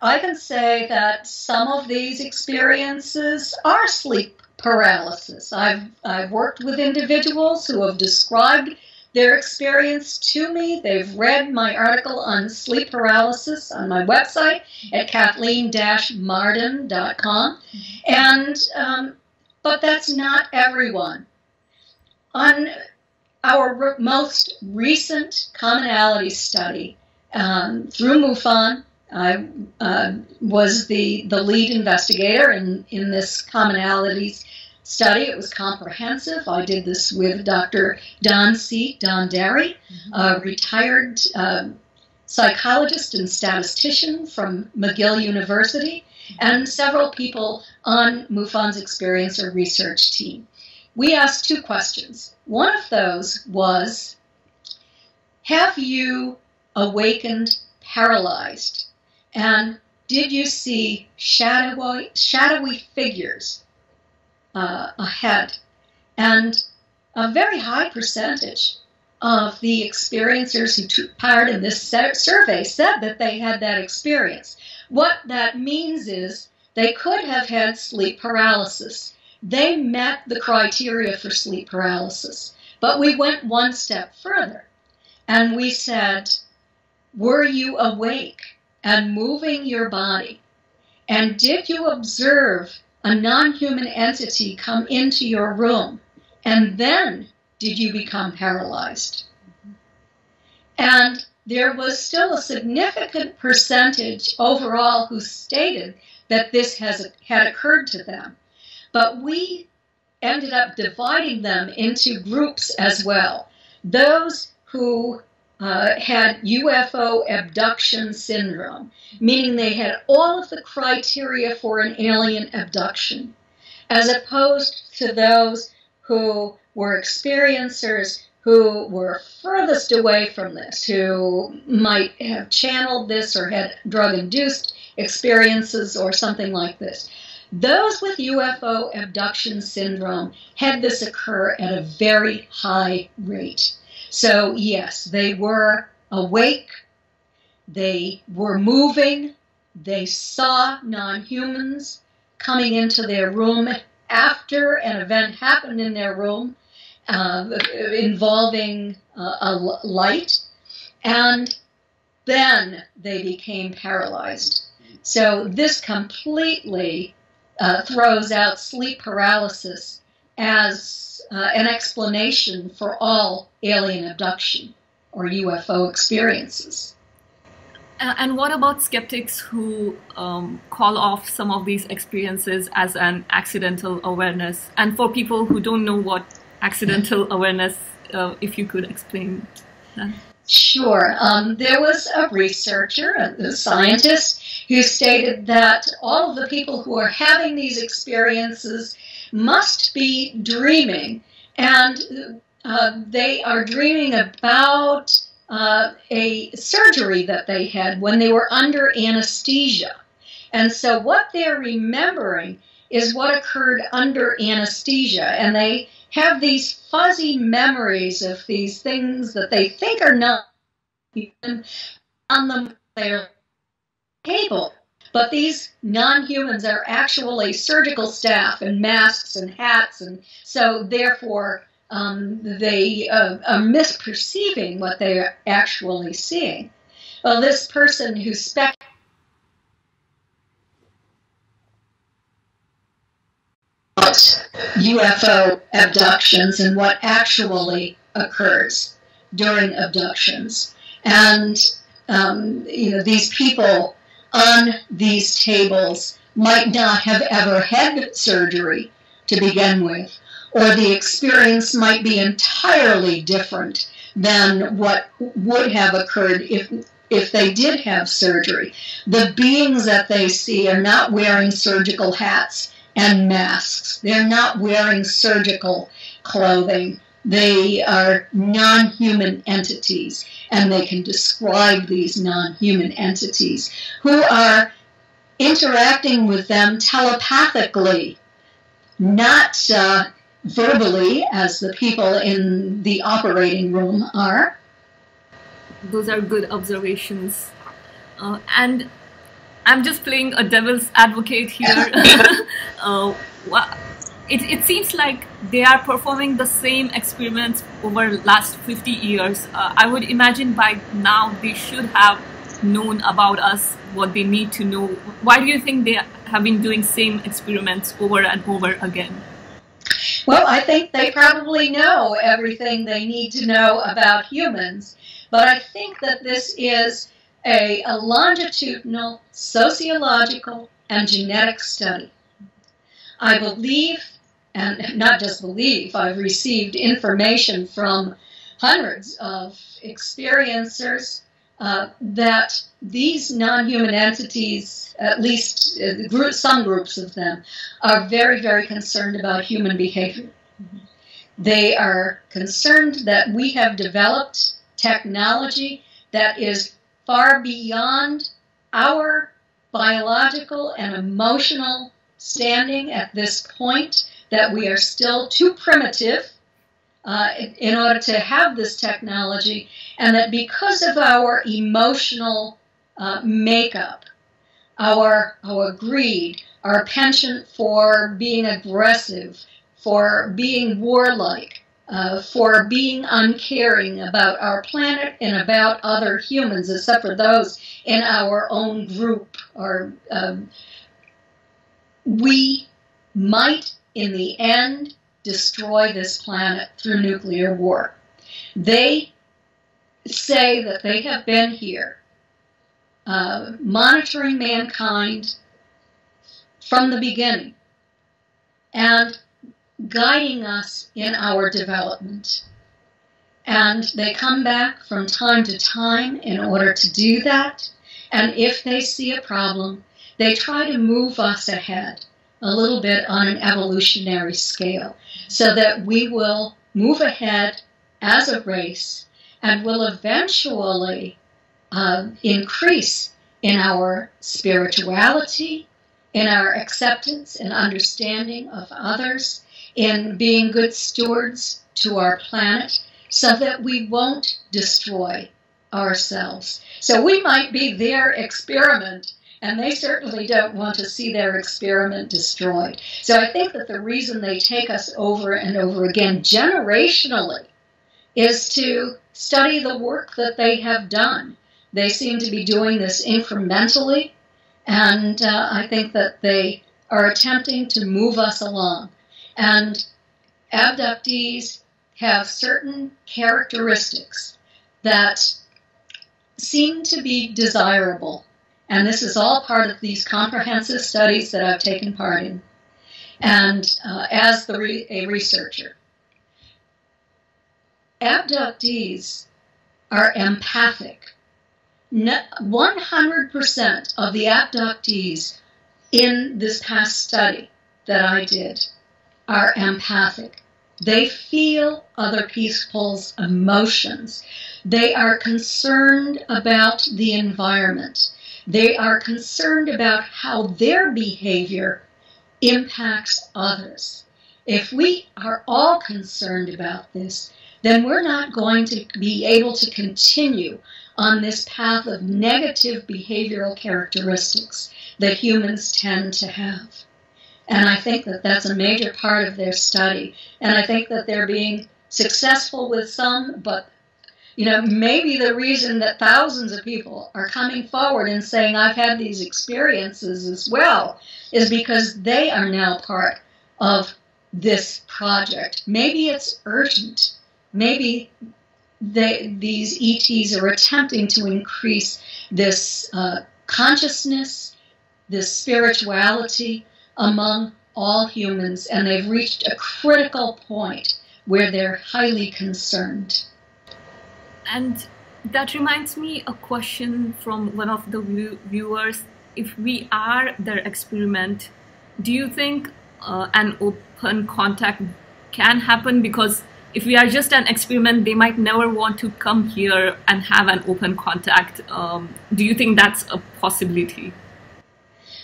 I can say that some of these experiences are sleep paralysis. I've worked with individuals who have described their experience to me. They've read my article on sleep paralysis on my website at Kathleen-Marden.com. And, but that's not everyone. On our most recent commonality study through MUFON, I was the lead investigator in this commonalities study. It was comprehensive. I did this with Dr. Don Derry, a retired psychologist and statistician from McGill University, and several people on MUFON's experiencer research team. We asked two questions. One of those was, have you awakened paralyzed? And did you see shadowy figures ahead? And a very high percentage of the experiencers who took part in this survey said that they had that experience. What that means is they could have had sleep paralysis. They met the criteria for sleep paralysis. But we went one step further, and we said, were you awake and moving your body? And did you observe a non-human entity come into your room? And then did you become paralyzed? And there was still a significant percentage overall who stated that this had occurred to them. But we ended up dividing them into groups as well. Those who had UFO abduction syndrome, meaning they had all of the criteria for an alien abduction, as opposed to those who were experiencers who were furthest away from this, who might have channeled this or had drug-induced experiences or something like this. Those with UFO abduction syndrome had this occur at a very high rate. So yes, they were awake, they were moving, they saw non-humans coming into their room after an event happened in their room involving a light, and then they became paralyzed. So this completely throws out sleep paralysis as an explanation for all alien abduction or UFO experiences. And what about skeptics who call off some of these experiences as an accidental awareness? And for people who don't know what accidental awareness, if you could explain that. Sure. There was a researcher, a scientist, who stated that all of the people who are having these experiences must be dreaming, and they are dreaming about a surgery that they had when they were under anesthesia. And so what they're remembering is what occurred under anesthesia, and they have these fuzzy memories of these things that they think are not even on their table. But these non-humans are actually surgical staff and masks and hats, and so therefore they are misperceiving what they are actually seeing. Well, this person who UFO abductions and what actually occurs during abductions. And, these people on these tables might not have ever had surgery to begin with, or the experience might be entirely different than what would have occurred if they did have surgery. The beings that they see are not wearing surgical hats and masks. They're not wearing surgical clothing. They are non-human entities, and they can describe these non-human entities who are interacting with them telepathically, not verbally as the people in the operating room are. Those are good observations. And I'm just playing a devil's advocate here. It seems like they are performing the same experiments over the last 50 years. I would imagine by now they should have known about us, what they need to know. Why do you think they have been doing same experiments over and over again? Well, I think they probably know everything they need to know about humans, but I think that this is a longitudinal, sociological, and genetic study. I believe, and not just believe, I've received information from hundreds of experiencers that these non-human entities, at least some groups of them, are very, very concerned about human behavior. They are concerned that we have developed technology that is far beyond our biological and emotional standing at this point, that we are still too primitive in order to have this technology, and that because of our emotional makeup, our greed, our penchant for being aggressive, for being warlike, for being uncaring about our planet and about other humans, except for those in our own group, or we might, in the end, destroy this planet through nuclear war. They say that they have been here monitoring mankind from the beginning and guiding us in our development. And they come back from time to time in order to do that. And if they see a problem, they try to move us ahead a little bit on an evolutionary scale, so that we will move ahead as a race and will eventually increase in our spirituality, in our acceptance and understanding of others, in being good stewards to our planet, so that we won't destroy ourselves. So we might be their experiment, and they certainly don't want to see their experiment destroyed. So I think that the reason they take us over and over again generationally is to study the work that they have done. They seem to be doing this incrementally, and I think that they are attempting to move us along. And abductees have certain characteristics that seem to be desirable. And this is all part of these comprehensive studies that I've taken part in. And as a researcher, abductees are empathic. 100% of the abductees in this past study that I did are empathic. They feel other people's emotions. They are concerned about the environment. They are concerned about how their behavior impacts others. If we are all concerned about this, then we're not going to be able to continue on this path of negative behavioral characteristics that humans tend to have. And I think that that's a major part of their study. And I think that they're being successful with some, but maybe the reason that thousands of people are coming forward and saying, I've had these experiences as well, is because they are now part of this project. Maybe it's urgent. Maybe these ETs are attempting to increase this consciousness, this spirituality among all humans, and they've reached a critical point where they're highly concerned. And that reminds me a question from one of the viewers. If we are their experiment, do you think an open contact can happen? Because if we are just an experiment, they might never want to come here and have an open contact. Do you think that's a possibility?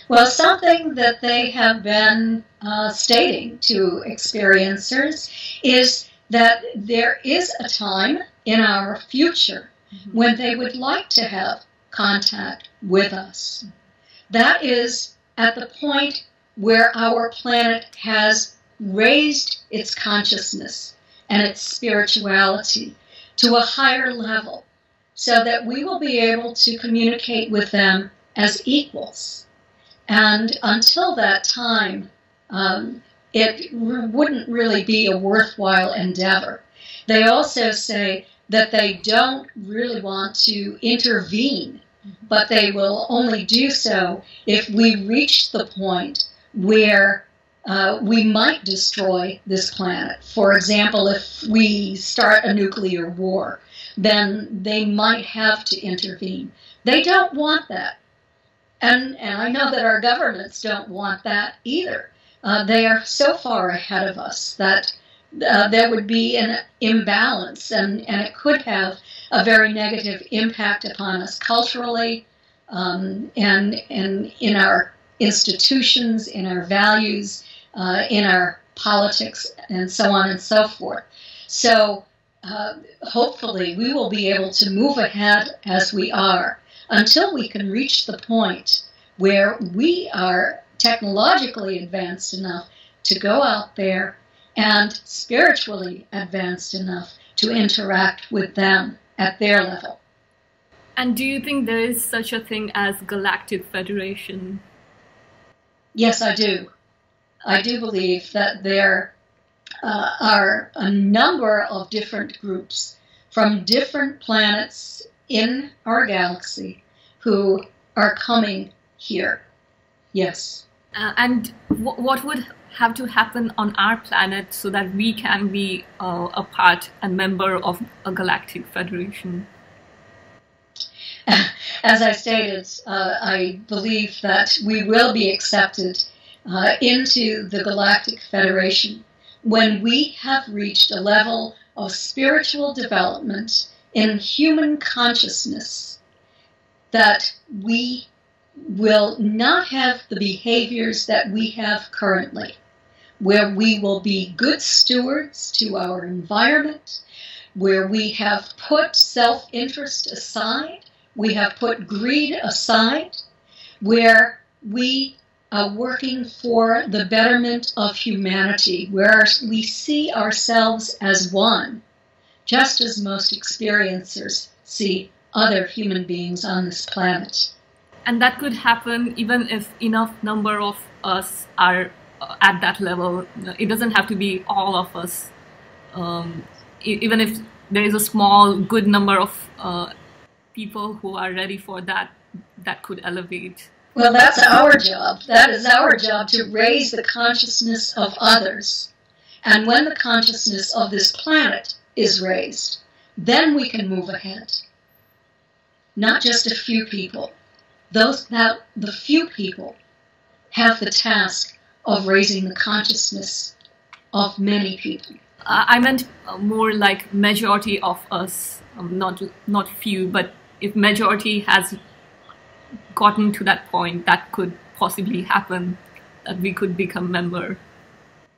Well, something that they have been stating to experiencers is that there is a time in our future when they would like to have contact with us. That is at the point where our planet has raised its consciousness and its spirituality to a higher level, so that we will be able to communicate with them as equals. And until that time, it wouldn't really be a worthwhile endeavor. They also say that they don't really want to intervene, but they will only do so if we reach the point where we might destroy this planet. For example, if we start a nuclear war, then they might have to intervene. They don't want that. And I know that our governments don't want that either. They are so far ahead of us that there would be an imbalance, and it could have a very negative impact upon us culturally, and in our institutions, in our values, in our politics, and so on and so forth. So hopefully we will be able to move ahead as we are until we can reach the point where we are technologically advanced enough to go out there and spiritually advanced enough to interact with them at their level. And do you think there is such a thing as Galactic Federation? Yes, I do. I do believe that there are a number of different groups from different planets in our galaxy who are coming here. Yes. And what would have to happen on our planet so that we can be a part and member of a Galactic Federation? As I stated, I believe that we will be accepted into the Galactic Federation when we have reached a level of spiritual development in human consciousness that we will not have the behaviors that we have currently, where we will be good stewards to our environment, where we have put self-interest aside, we have put greed aside, where we are working for the betterment of humanity, where we see ourselves as one, just as most experiencers see other human beings on this planet. And that could happen even if enough number of us are at that level. It doesn't have to be all of us. Even if there is a small, good number of people who are ready for that, that could elevate. Well, that's our job. That is our job, to raise the consciousness of others. And when the consciousness of this planet is raised, then we can move ahead. Not just a few people. The few people have the task of raising the consciousness of many people. I meant more like majority of us, not few, but if majority has gotten to that point, that could possibly happen, that we could become member.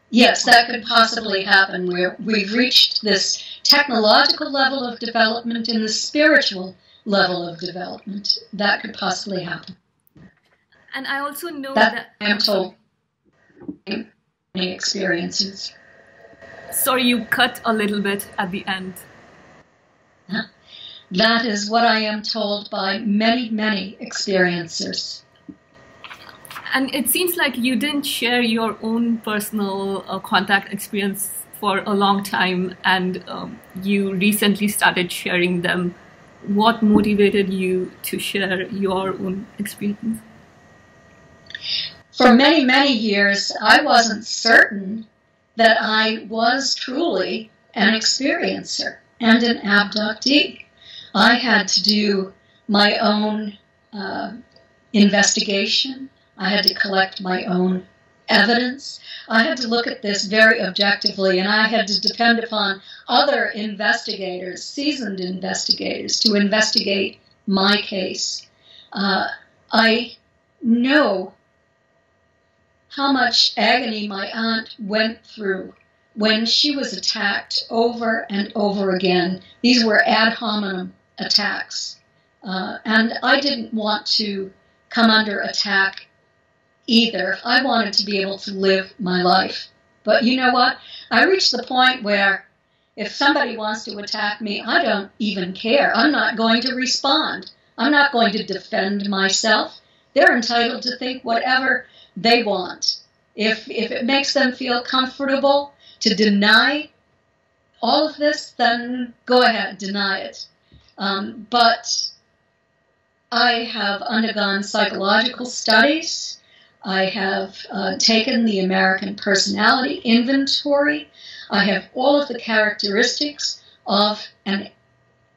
Yes, that could possibly happen, where we've reached this technological level of development and the spiritual level of development. That could possibly happen. And I also know that I am told many experiences. Sorry, you cut a little bit at the end. That is what I am told by many, many experiencers. And it seems like you didn't share your own personal contact experience for a long time, and you recently started sharing them. What motivated you to share your own experience? For many, many years, I wasn't certain that I was truly an experiencer and an abductee. I had to do my own investigation. I had to collect my own evidence. I had to look at this very objectively, and I had to depend upon other investigators, seasoned investigators, to investigate my case. I know how much agony my aunt went through when she was attacked over and over again. These were ad hominem attacks. And I didn't want to come under attack either. I wanted to be able to live my life. But you know what? I reached the point where if somebody wants to attack me, I don't even care. I'm not going to respond. I'm not going to defend myself. They're entitled to think whatever they want. If it makes them feel comfortable to deny all of this, then go ahead, deny it. But I have undergone psychological studies. I have taken the American Personality Inventory. I have all of the characteristics of an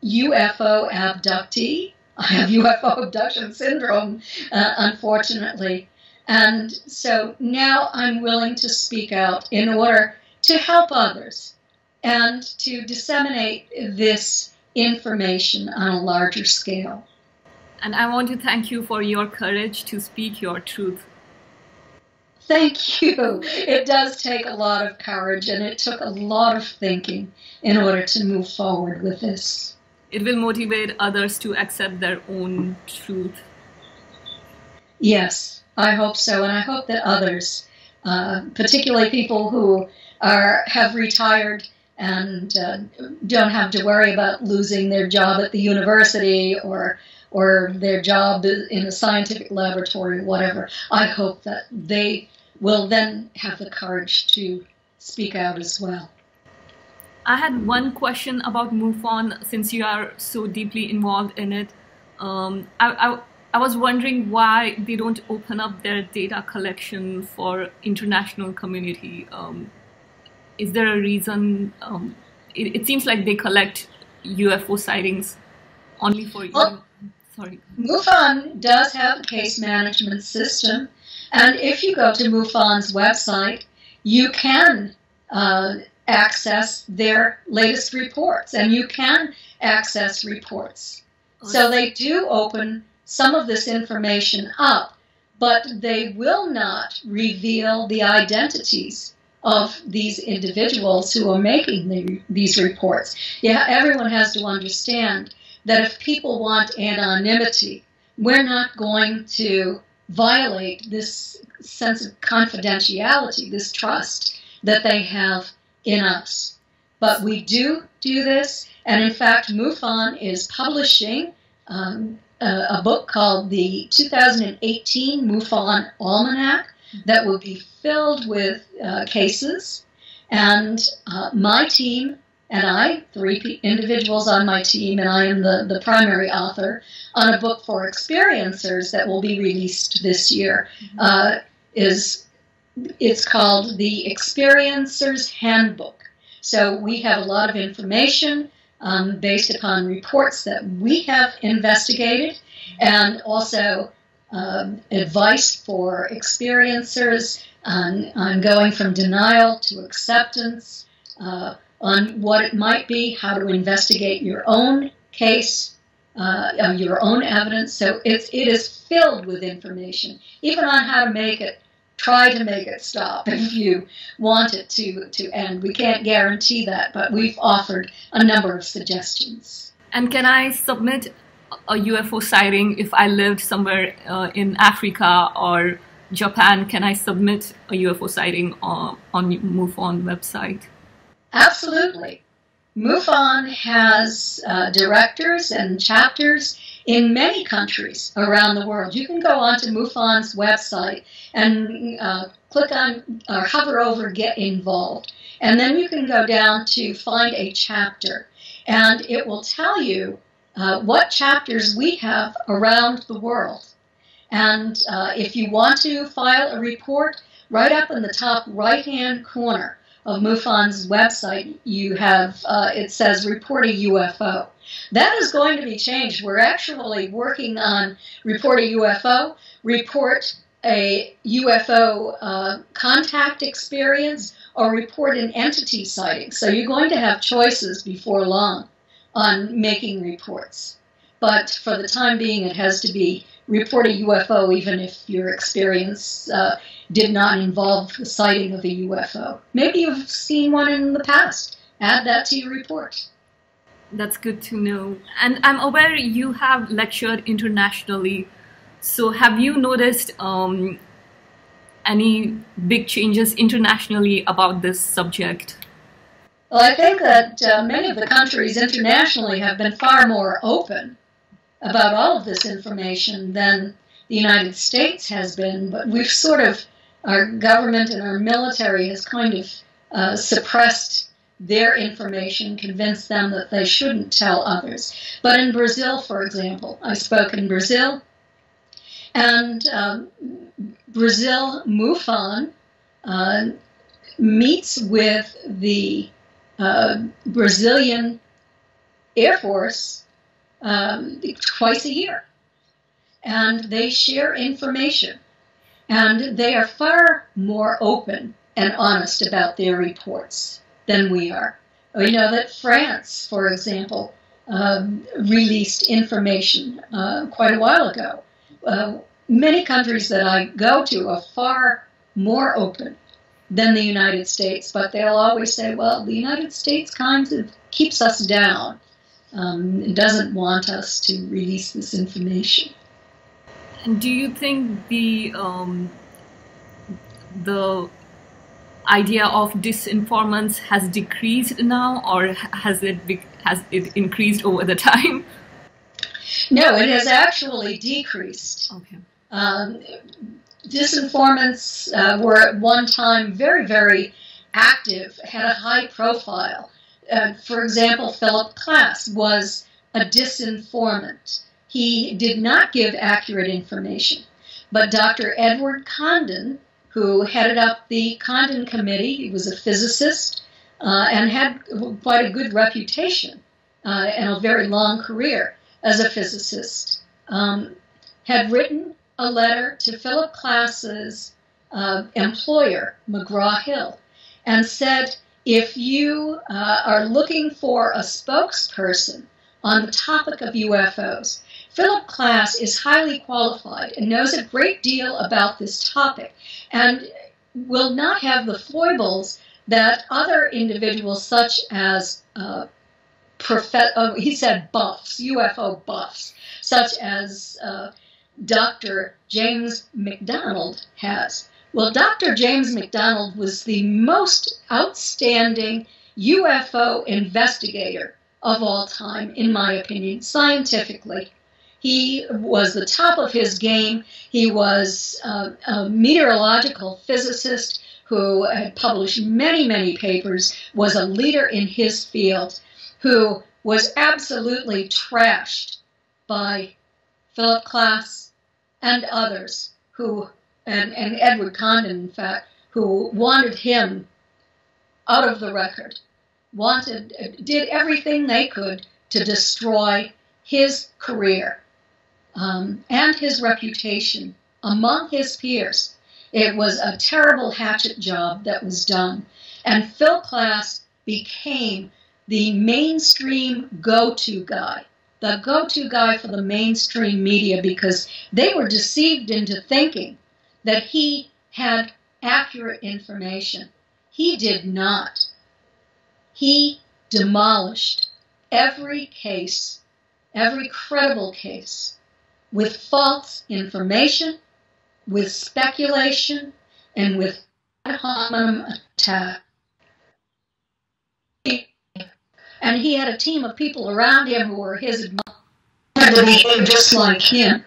UFO abductee. I have UFO abduction syndrome, unfortunately. And so now I'm willing to speak out in order to help others and to disseminate this information on a larger scale. And I want to thank you for your courage to speak your truth. Thank you. It does take a lot of courage, and it took a lot of thinking in order to move forward with this. It will motivate others to accept their own truth. Yes, I hope so, and I hope that others, particularly people who have retired and don't have to worry about losing their job at the university or their job in a scientific laboratory, whatever. I hope that they will then have the courage to speak out as well. I had one question about MUFON, since you are so deeply involved in it. I was wondering why they don't open up their data collection for international community. Is there a reason? It seems like they collect UFO sightings only for... Sorry. MUFON does have a case management system, and if you go to MUFON's website, you can access their latest reports, and you can access reports. So they do open some of this information up, but they will not reveal the identities of these individuals who are making these reports. Yeah, everyone has to understand that if people want anonymity, we're not going to violate this sense of confidentiality, this trust that they have in us. But we do this, and in fact, MUFON is publishing a book called the 2018 MUFON Almanac that will be filled with cases, and my team and I, 3 individuals on my team, and I am the primary author on a book for experiencers that will be released this year. It's called the Experiencer's Handbook. So we have a lot of information based upon reports that we have investigated, and also advice for experiencers on going from denial to acceptance, on what it might be, how to investigate your own case, your own evidence. So it is filled with information, even on how to try to make it stop if you want it to end. We can't guarantee that, but we've offered a number of suggestions. And can I submit a UFO sighting if I lived somewhere in Africa or Japan? Can I submit a UFO sighting on MUFON website? Absolutely. MUFON has directors and chapters in many countries around the world. You can go onto MUFON's website and click on or hover over Get Involved. And then you can go down to find a chapter. And it will tell you what chapters we have around the world. And if you want to file a report, right up in the top right-hand corner of MUFON's website, you have, it says Report a UFO. That is going to be changed. We're actually working on Report a UFO, Report a UFO contact experience or report an entity sighting. So you're going to have choices before long on making reports. But for the time being, it has to be report a UFO, even if your experience did not involve the sighting of a UFO. Maybe you've seen one in the past. Add that to your report. That's good to know. And I'm aware you have lectured internationally. So have you noticed any big changes internationally about this subject? Well, I think that many of the countries internationally have been far more open about all of this information than the United States has been, but we've sort of, our government and our military has kind of suppressed their information, convinced them that they shouldn't tell others. But in Brazil, for example, I spoke in Brazil, and Brazil MUFON meets with the Brazilian Air Force twice a year, and they share information, and they are far more open and honest about their reports than we are. We know that France, for example, released information quite a while ago. Many countries that I go to are far more open than the United States, but they'll always say, well, the United States kind of keeps us down. It doesn't want us to release this information. And do you think the idea of disinformance has decreased now, or has it increased over the time? No, it has actually decreased. Okay. Disinformants were at one time very, very active, had a high profile. For example, Philip Klass was a disinformant. He did not give accurate information. But Dr. Edward Condon, who headed up the Condon Committee, he was a physicist and had quite a good reputation and a very long career as a physicist, had written a letter to Philip Klass's employer, McGraw-Hill, and said, if you are looking for a spokesperson on the topic of UFOs, Philip Klass is highly qualified and knows a great deal about this topic and will not have the foibles that other individuals such as he said buffs, UFO buffs, such as Dr. James McDonald has. Well, Dr. James McDonald was the most outstanding UFO investigator of all time, in my opinion, scientifically. He was the top of his game. He was a meteorological physicist who had published many, many papers, was a leader in his field, who was absolutely trashed by Philip Klass and others who, and Edward Condon, in fact, who wanted him out of the record, did everything they could to destroy his career and his reputation among his peers. It was a terrible hatchet job that was done. And Phil Klass became the mainstream go-to guy, the go-to guy for the mainstream media, because they were deceived into thinking that he had accurate information. He did not. He demolished every case, every credible case, with false information, with speculation, and with ad hominem attack. And he had a team of people around him who were his admirers to behave just like him.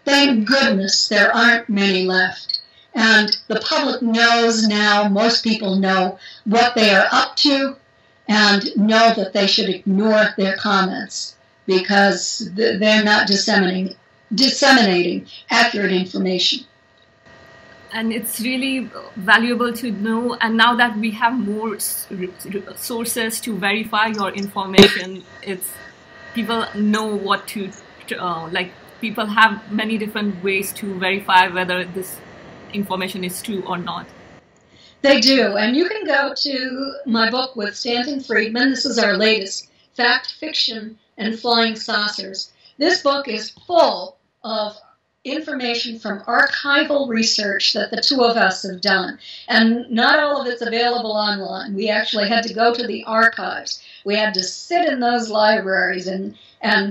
Thank goodness there aren't many left. And the public knows now, most people know what they are up to and know that they should ignore their comments because they're not disseminating accurate information. And it's really valuable to know. And now that we have more sources to verify your information, people know what to like. People have many different ways to verify whether this information is true or not. They do, and you can go to my book with Stanton Friedman. This is our latest, Fact, Fiction, and Flying Saucers. This book is full of information from archival research that the two of us have done. And not all of it's available online. We actually had to go to the archives. We had to sit in those libraries and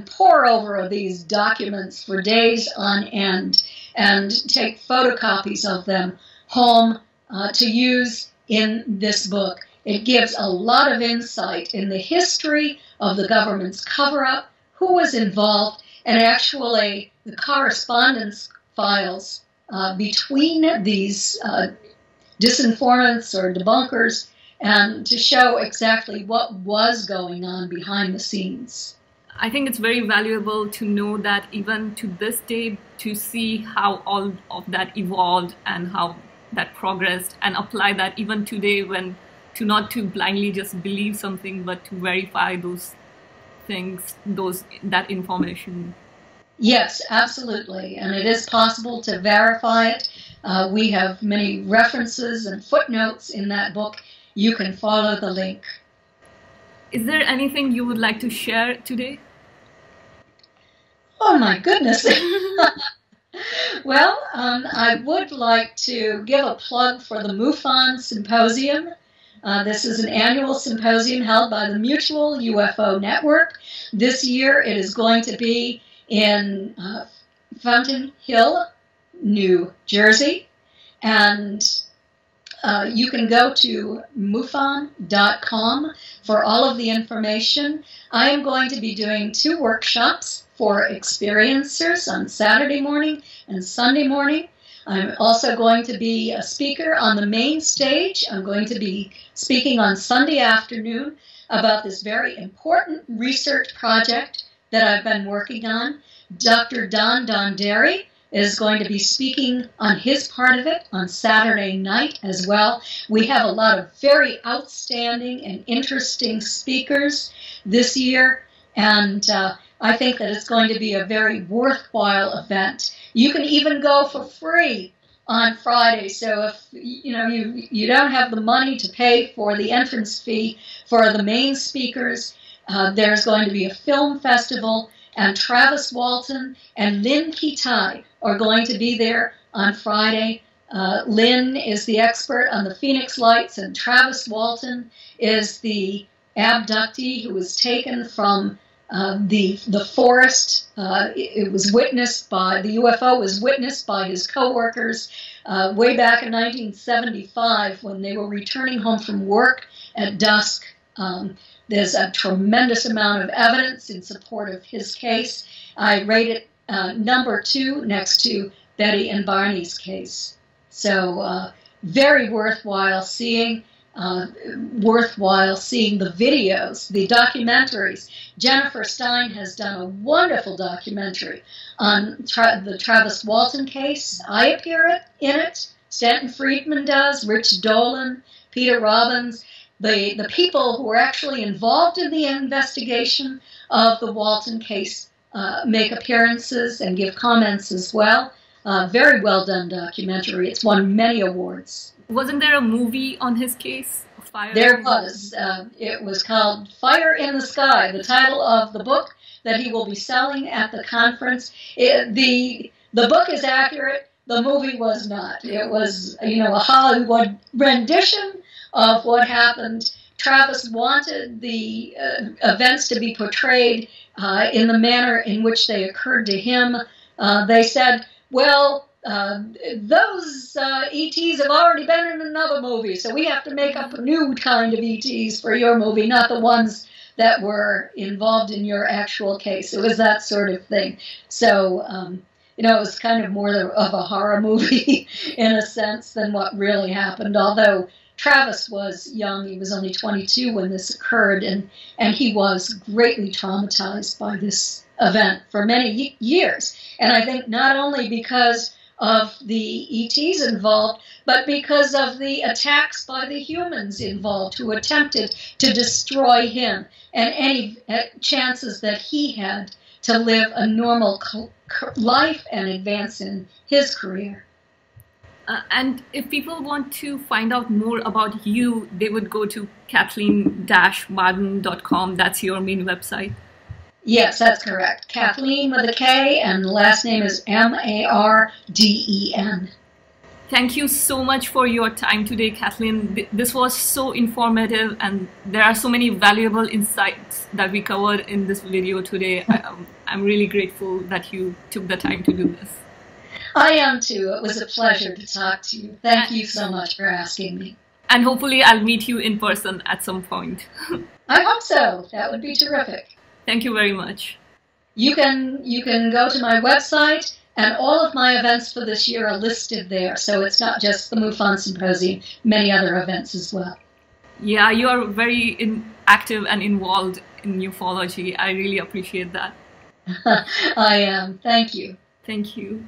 pore over these documents for days on end and take photocopies of them home to use in this book. It gives a lot of insight in the history of the government's cover-up, who was involved, and actually the correspondence files between these disinformants or debunkers, and to show exactly what was going on behind the scenes. I think it's very valuable to know that even to this day, to see how all of that evolved and how that progressed, and apply that even today, when to not to blindly just believe something, but to verify those things, that information. Yes, absolutely, and it is possible to verify it. We have many references and footnotes in that book. You can follow the link. Is there anything you would like to share today? Oh my goodness. Well, I would like to give a plug for the MUFON Symposium. This is an annual symposium held by the Mutual UFO Network. This year it is going to be in Fountain Hill, New Jersey. And you can go to MUFON.com for all of the information. I am going to be doing 2 workshops for experiencers on Saturday morning and Sunday morning. I'm also going to be a speaker on the main stage. I'm going to be speaking on Sunday afternoon about this very important research project that I've been working on. Dr. Don Donderi is going to be speaking on his part of it on Saturday night as well. We have a lot of very outstanding and interesting speakers this year, and I think that it's going to be a very worthwhile event. You can even go for free on Friday, so if you don't have the money to pay for the entrance fee for the main speakers, there's going to be a film festival, and Travis Walton and Lynn Kitai are going to be there on Friday. Lynn is the expert on the Phoenix Lights, and Travis Walton is the abductee who was taken from the forest. It was witnessed by, the UFO was witnessed by his co-workers way back in 1975 when they were returning home from work at dusk. There's a tremendous amount of evidence in support of his case. I rate it number 2 next to Betty and Barney's case. So very worthwhile seeing the videos, the documentaries. Jennifer Stein has done a wonderful documentary on the Travis Walton case. I appear in it. Stanton Friedman does, Rich Dolan, Peter Robbins. The people who were actually involved in the investigation of the Walton case make appearances and give comments as well. Very well done documentary. It's won many awards. Wasn't there a movie on his case? There was. It was called Fire in the Sky, the title of the book that he will be selling at the conference. The book is accurate. The movie was not. It was, a Hollywood rendition of what happened. Travis wanted the events to be portrayed in the manner in which they occurred to him. They said, well, those ETs have already been in another movie, so we have to make up a new kind of ETs for your movie, not the ones that were involved in your actual case. It was that sort of thing. So, it was kind of more of a horror movie in a sense than what really happened, although Travis was young. He was only 22 when this occurred, and he was greatly traumatized by this event for many years. And I think not only because of the ETs involved, but because of the attacks by the humans involved who attempted to destroy him and any chances that he had to live a normal life and advance in his career. And if people want to find out more about you, they would go to kathleen-marden.com. That's your main website. Yes, that's correct. Kathleen with a K, and the last name is Marden. Thank you so much for your time today, Kathleen. This was so informative, and there are so many valuable insights that we covered in this video today. I'm really grateful that you took the time to do this. I am too. It was a pleasure to talk to you. Thank you so much for asking me. And hopefully I'll meet you in person at some point. I hope so. That would be terrific. Thank you very much. You can go to my website, and all of my events for this year are listed there. So it's not just the MUFON Symposium, many other events as well. Yeah, you are very active and involved in ufology. I really appreciate that. I am. Thank you. Thank you.